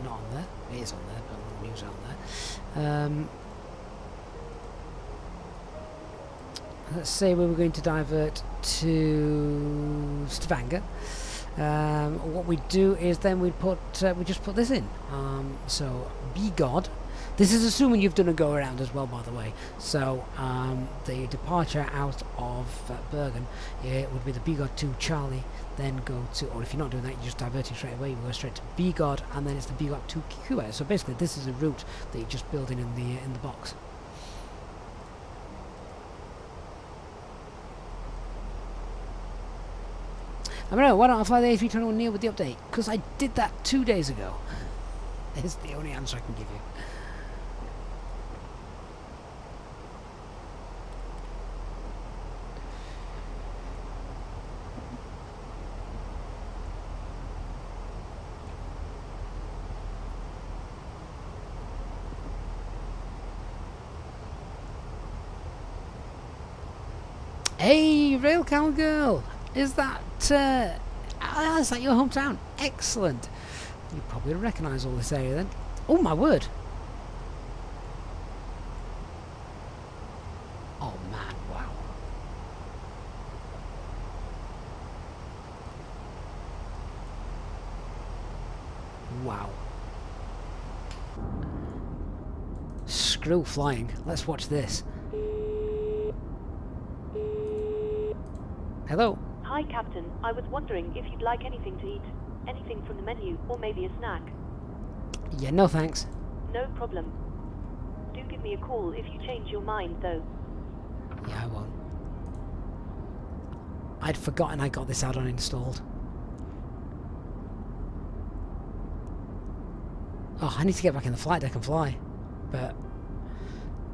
Not on there. It is on there, but I'm not using it on there. Let's say we were going to divert to Stavanger. What we do is then we just put this in. So be God. This is assuming you've done a go around as well, by the way. So the departure out of Bergen, it would be the BGOD 2 Charlie, then go to, or if you're not doing that, you're just diverting straight away. You go straight to BGOD, and then it's the BGOD 2 QA. So basically, this is a route that you're just building in the box. I don't know, why don't I fly the A321 Neo with the update? Because I did that 2 days ago. It's the only answer I can give you. Hey, Railcal Girl! Is that your hometown? Excellent! You probably recognise all this area then. Oh my word! Oh man, wow. Wow. Screw flying. Let's watch this. Hello? Hi, Captain. I was wondering if you'd like anything to eat. Anything from the menu, or maybe a snack. Yeah, no thanks. No problem. Do give me a call if you change your mind, though. Yeah, I won't. I'd forgotten I got this add-on installed. Oh, I need to get back in the flight deck and fly. But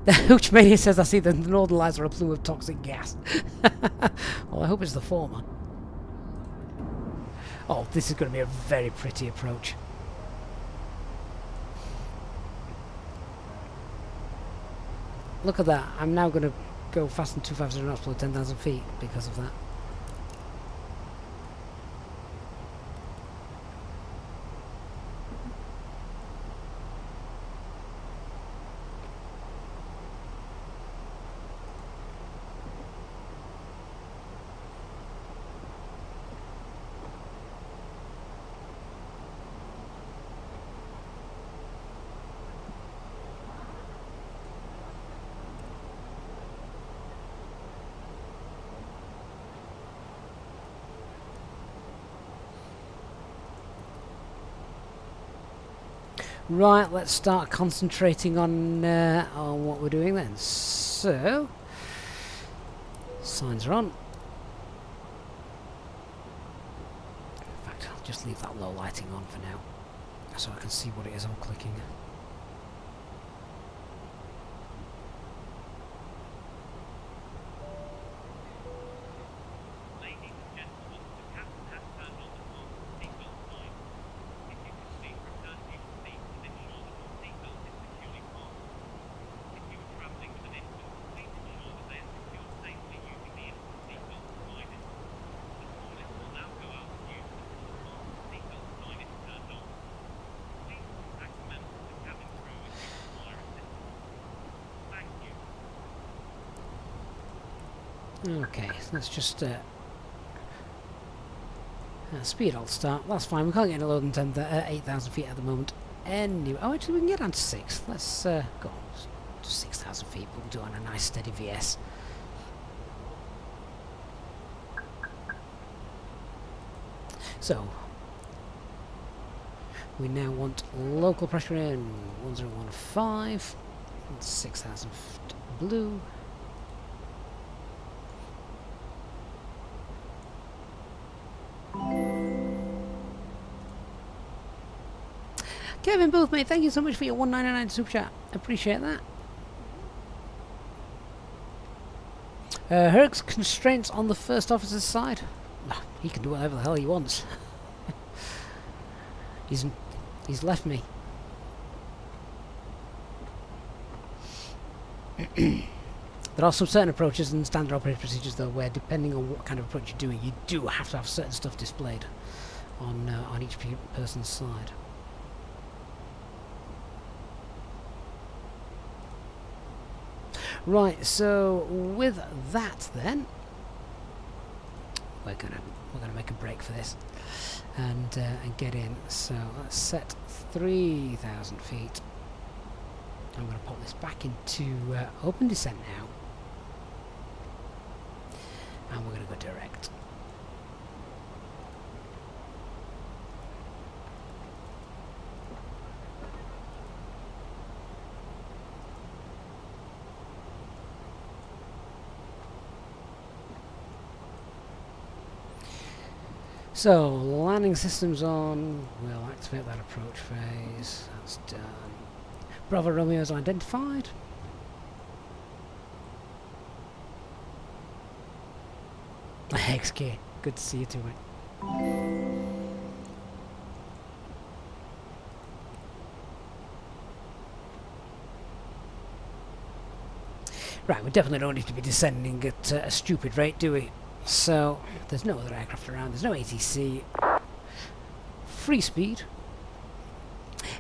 the Hooch Mania says I see the northern lights are a plume of toxic gas. Well, I hope it's the former. Oh, this is going to be a very pretty approach. Look at that. I'm now going to go faster than 250 knots below 10,000 feet because of that. Right, let's start concentrating on what we're doing then. So, signs are on. In fact, I'll just leave that low lighting on for now, so I can see what it is I'm clicking. Okay, so let's just speed I'll start. That's fine. We can't get any lower than 8,000 feet at the moment. Anyway, oh, actually we can get down to 6. Let's go on to 6,000 feet, but we'll do it on a nice steady VS. So we now want local pressure in 1015, 6,000 blue. Kevin Booth, mate, thank you so much for your 199 super chat. Appreciate that. Herc's constraints on the first officer's side. He can do whatever the hell he wants. He's left me. There are some certain approaches and standard operating procedures though where depending on what kind of approach you're doing, you do have to have certain stuff displayed on each person's side. Right, so with that then we're gonna make a break for this and get in. So let's set 3,000 feet. I'm going to pop this back into open descent now, and we're going to go direct. So, landing systems on, we'll activate that approach phase, that's done. Bravo Romeo is identified. XK, good to see you too, mate. Right, we definitely don't need to be descending at a stupid rate, do we? So, there's no other aircraft around, there's no ATC. Free speed.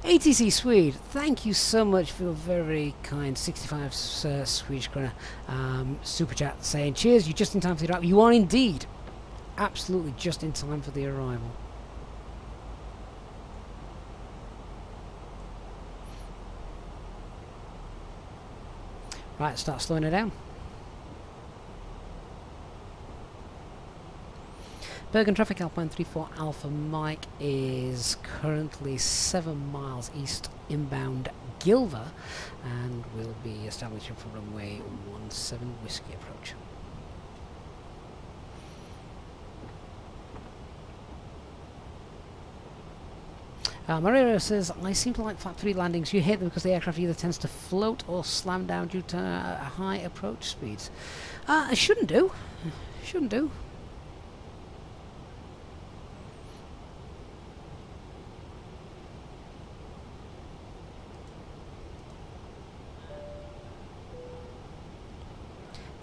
ATC Swede, thank you so much for your very kind 65 Swedish krona super chat saying, cheers, you're just in time for the arrival. You are indeed. Absolutely just in time for the arrival. Right, start slowing it down. Bergen traffic, Alpine 34 Alpha Mike is currently 7 miles east inbound Gilver and will be establishing for runway 17 Whiskey approach. Marino says, I seem to like flap 3 landings. You hate them because the aircraft either tends to float or slam down due to high approach speeds. It shouldn't do. Shouldn't do.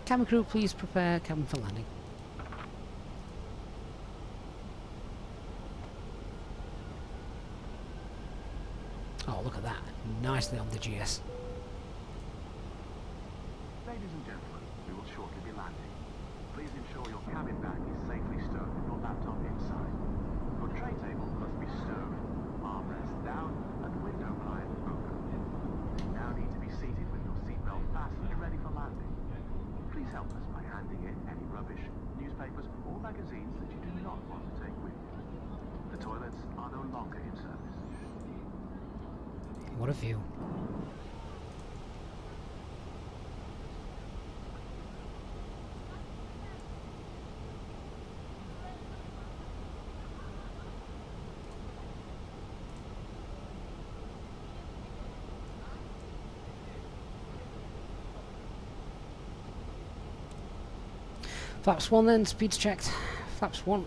Cabin crew, please prepare cabin for landing. Oh, look at that. Nicely on the GS. Ladies and gentlemen, we will shortly be landing. Please ensure your cabin bag is safely stowed with your laptop inside. Your tray table must be stowed, armrest down, and window blind open. You now need to be seated with your seatbelt fastened, ready for landing. Please help us by handing in any rubbish, newspapers, or magazines that you do not want to take with you. The toilets are no longer in service. What a view. Flaps 1 then, speeds checked. Flaps 1.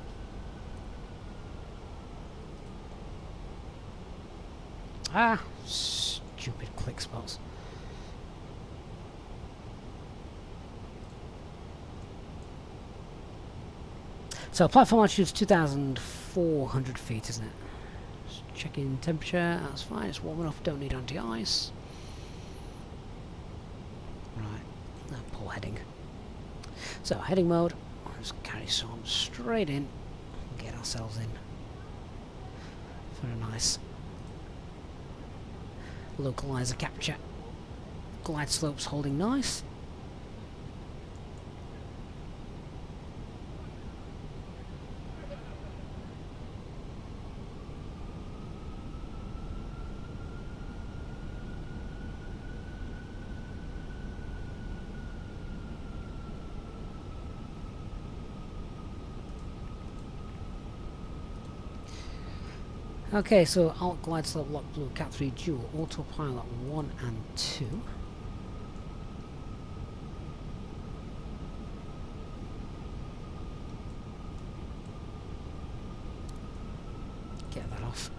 Ah, stupid click spots. So platform altitude is 2,400 feet, isn't it? Just checking temperature, that's fine, it's warm enough, don't need anti-ice. Right, poor heading. So, heading mode, let's carry some straight in and get ourselves in for a nice localizer capture. Glide slopes holding nice. Okay, so alt glide slope lock blue cat 3 dual autopilot 1 and 2. Get that off.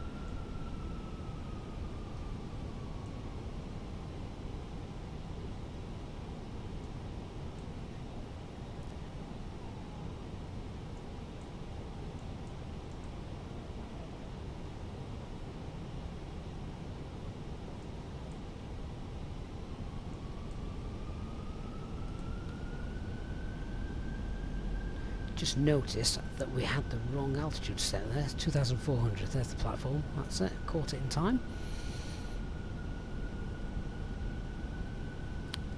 Just noticed that we had the wrong altitude set there. It's 2,400. There's the platform. That's it. Caught it in time.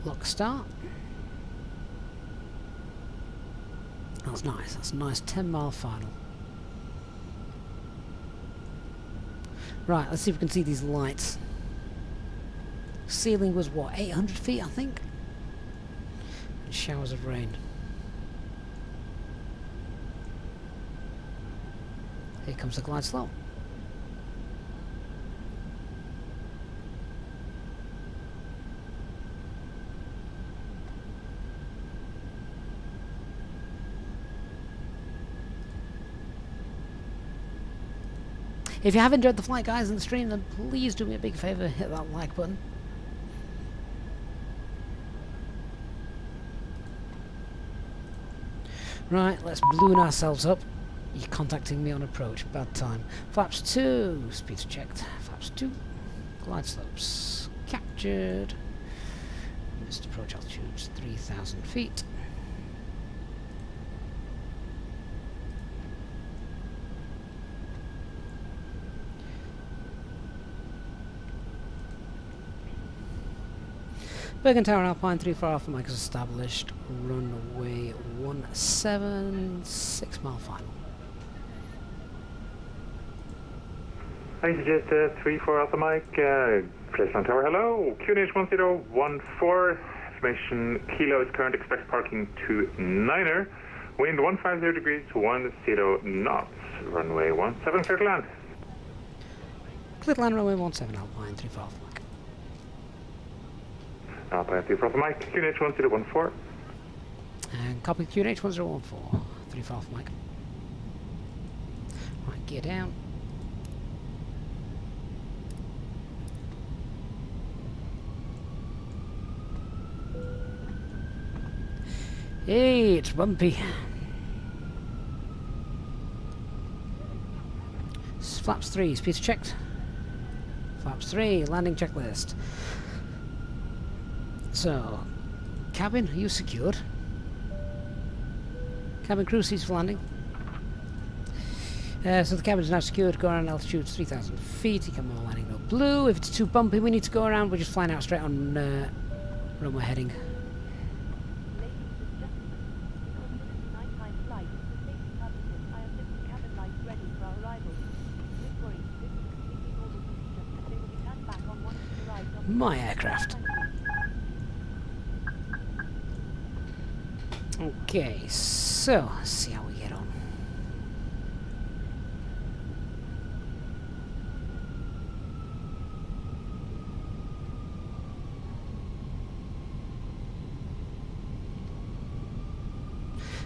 Lock start. That's nice. That's a nice 10-mile final. Right, let's see if we can see these lights. Ceiling was what, 800 feet, I think? And showers of rain. Here comes the glide slope. If you have enjoyed the flight, guys, in the stream, then please do me a big favour, hit that like button. Right, let's balloon ourselves up. You're contacting me on approach. Bad time. Flaps 2. Speeds checked. Flaps 2. Glide slopes captured. Missed approach altitudes 3,000 feet. Bergen Tower Alpine 34 Alpha Mike is established. Runway 17, 6 mile final. Easyjet 34 Alpha Mike, Place Tower, hello. QNH 1014, information Kilo is current, expect parking to 9er. Wind 150 degrees, 10 knots. Runway 17, clear to land. Clear to land, runway 17 Alpine 34 Alpha Mike. Alpine 34 Alpha Mike, QNH 1014. And copy QNH 1014, 34 Alpha Mike. Right, gear down. Hey, it's bumpy. Flaps 3, speeds checked. Flaps 3, landing checklist. So, cabin, are you secured? Cabin crew seats for landing. So the cabin is now secured. Go around altitude 3,000 feet. You can more landing no blue. If it's too bumpy, we need to go around. We're just flying out straight on runway heading. My aircraft. Okay, so let's see how we get on.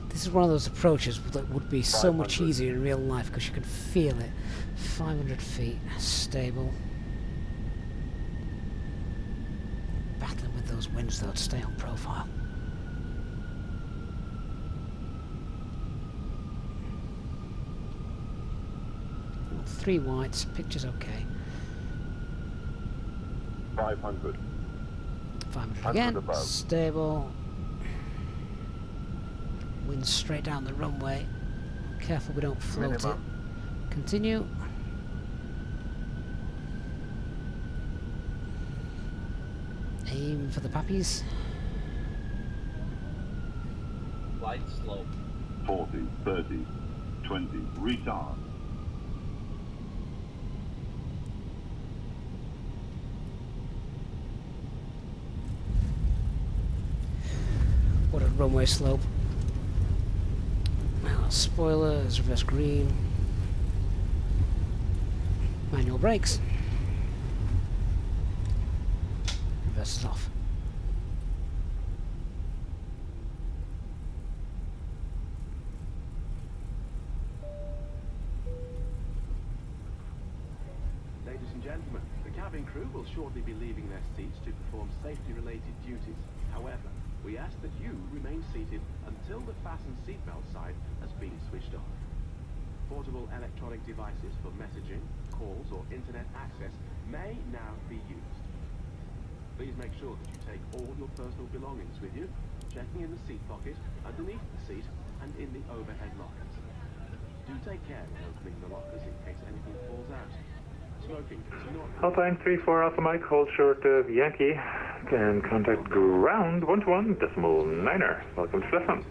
This is one of those approaches that would be so much easier in real life because you can feel it. 500 feet, stable. Battling with those winds though to stay on profile. Three whites, picture's okay. 500. 500 again, stable. Wind straight down the runway. Careful we don't float it. Continue. Aim for the pappies. Light slope. 40, 30, 20, retard. What a runway slope. Now spoilers, reverse green. Manual brakes. Reverse is off. Ladies and gentlemen, the cabin crew will shortly be leaving their seats to perform safety-related duties. However, we ask that you remain seated until the fasten seatbelt sign has been switched off. Portable electronic devices for messaging, calls or internet access may now be used. Please make sure that you take all your personal belongings with you, checking in the seat pocket, underneath the seat and in the overhead lockers. Do take care when opening the lockers in case anything falls out. Smoking is not... Alpine 34 Alpha Mike, hold short of Yankee, and contact ground 121.9er. Welcome to Fluffham.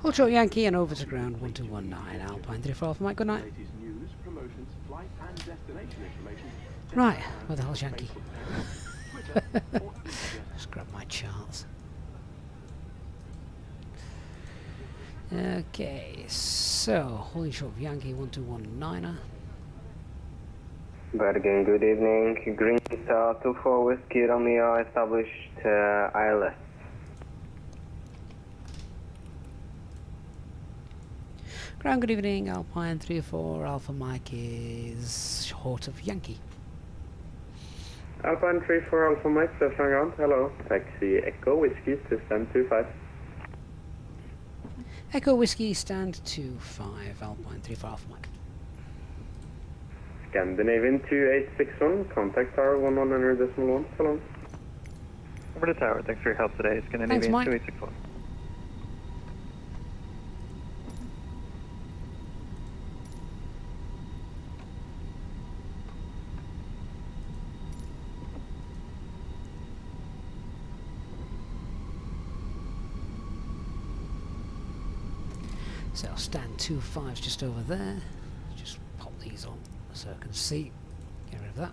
Hold short Yankee and over to ground 1219 Alpine 34 Alpha Mike, good night. News, promotions, flight and destination information. Right, where the hell's Yankee? Let's grab my charts. Okay, so holding short of Yankee 1219er. Bergen, good evening. Green Star 24 Whiskey Romeo established ILS. Ground, good evening. Alpine 34 Alpha Mike is short of Yankee. Alpine 34 Alpha Mike, Stefan ground. Hello. Taxi Echo Whiskey to stand 25. Echo Whiskey, stand 25 Alpine 34 Alpha Mike. Scandinavian 2861, contact tower 100.1. Hello. Over to tower, thanks for your help today. Scandinavian 2861. So stand 25's just over there. Just pop these on so I can see. Get rid of that.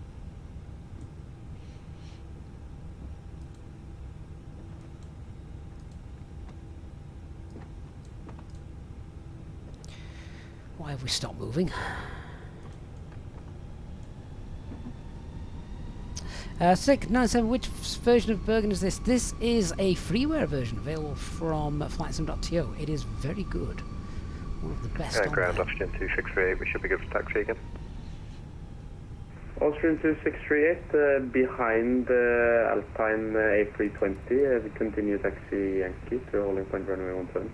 Why have we stopped moving? 697, which version of Bergen is this? This is a freeware version available from FlightSim.to. It is very good. One of the best on ground, there. oxygen 2638, we should be good for taxi again. Austrian 2638, behind Alpine A320, continue taxi Yankee to holding point runway 17.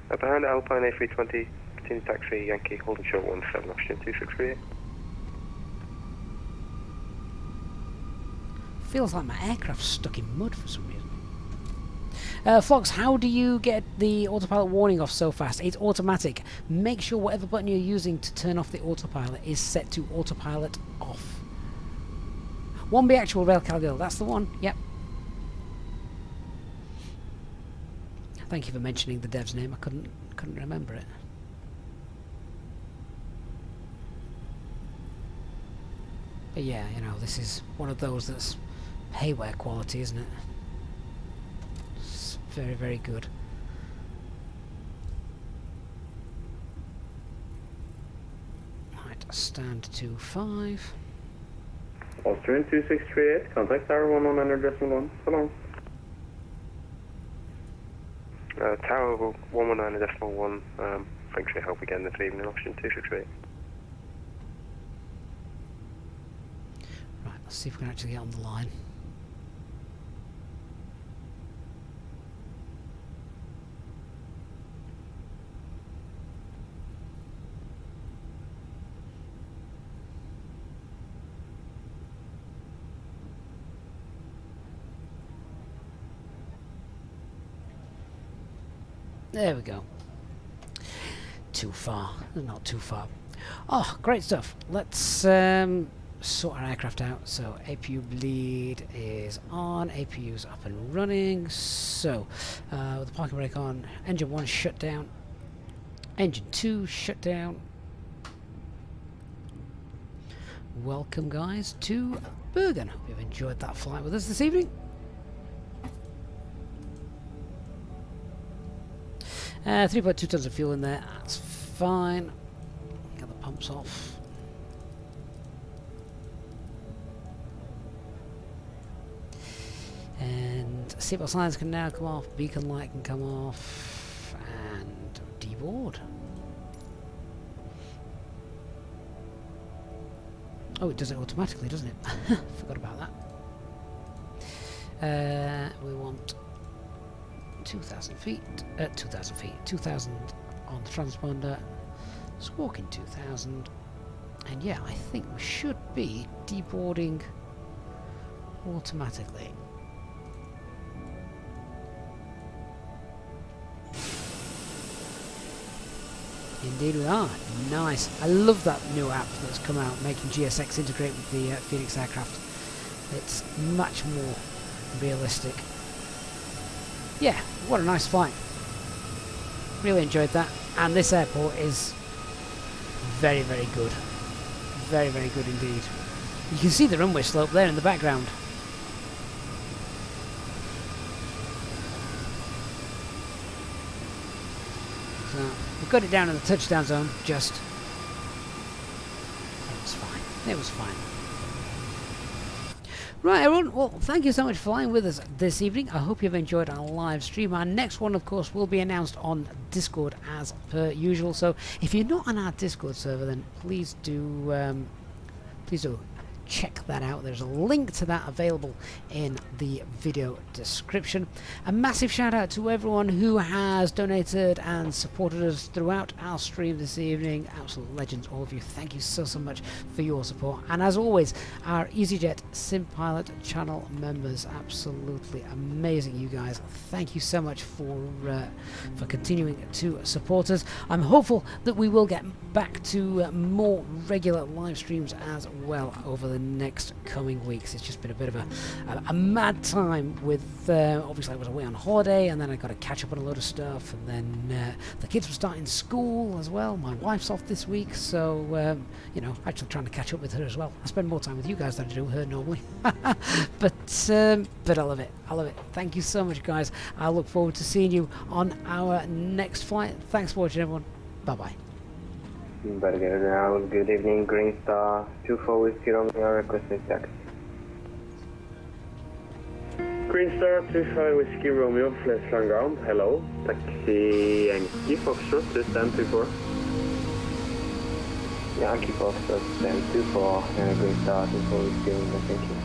Behind Alpine A320, continue taxi Yankee, holding short 17, oxygen 2638. Feels like my aircraft's stuck in mud for some reason. Fox, how do you get the autopilot warning off so fast? It's automatic. Make sure whatever button you're using to turn off the autopilot is set to autopilot off. 1B actual rail Calgary, that's the one. Yep. Thank you for mentioning the dev's name. I couldn't remember it. But yeah, you know, this is one of those that's payware quality, isn't it? It's very, very good. Right, stand 25. Austrian 2638, contact tower 119.1. So long. Tower 119.1, thanks for your help again this evening, oxygen 2638. Right, let's see if we can actually get on the line. There we go. Too far. Not too far. Oh, great stuff. Let's sort our aircraft out. So APU bleed is on. APU's up and running. So with the parking brake on, engine 1 shut down. Engine 2 shut down. Welcome guys to Bergen. Hope you've enjoyed that flight with us this evening. 3.2 tons of fuel in there, that's fine. Get the pumps off. And seatbelt signs can now come off, beacon light can come off, and deboard. Oh, it does it automatically, doesn't it? Forgot about that. We want 2,000 feet, 2,000 on the transponder, squawking 2,000, and yeah, I think we should be deboarding automatically. Indeed we are. Nice. I love that new app that's come out, making GSX integrate with the Fenix aircraft. It's much more realistic. Yeah, what a nice flight. Really enjoyed that. And this airport is very, very good. Very, very good indeed. You can see the runway slope there in the background. So, we've got it down in the touchdown zone, just. It was fine. It was fine. Right, everyone, well, thank you so much for flying with us this evening. I hope you've enjoyed our live stream. Our next one, of course, will be announced on Discord as per usual. So if you're not on our Discord server, then please do check that out. There's a link to that available in the video description. A massive shout out to everyone who has donated and supported us throughout our stream this evening. Absolute legends, all of you. Thank you so much for your support. And as always, our Easyjet Sim Pilot channel members, absolutely amazing, you guys. Thank you so much for continuing to support us. I'm hopeful that we will get back to more regular live streams as well over the next coming weeks. It's just been a bit of a mad time with obviously I was away on holiday, and then I got to catch up on a load of stuff, and then the kids were starting school as well. My wife's off this week, so you know, actually trying to catch up with her as well. I spend more time with you guys than I do her normally. but I love it. I love it. Thank you so much, guys. I look forward to seeing you on our next flight. Thanks for watching, everyone. Bye bye. Bergen now, good evening, Green Star 24 Whiskey Romeo, requesting taxi. Green Star 25 Whiskey Romeo, flight land ground, hello. Taxi Yankee Foxtrot to stand 24. Yankee Foxtrot stand 24, Green Star 24 Whiskey Romeo, thank you.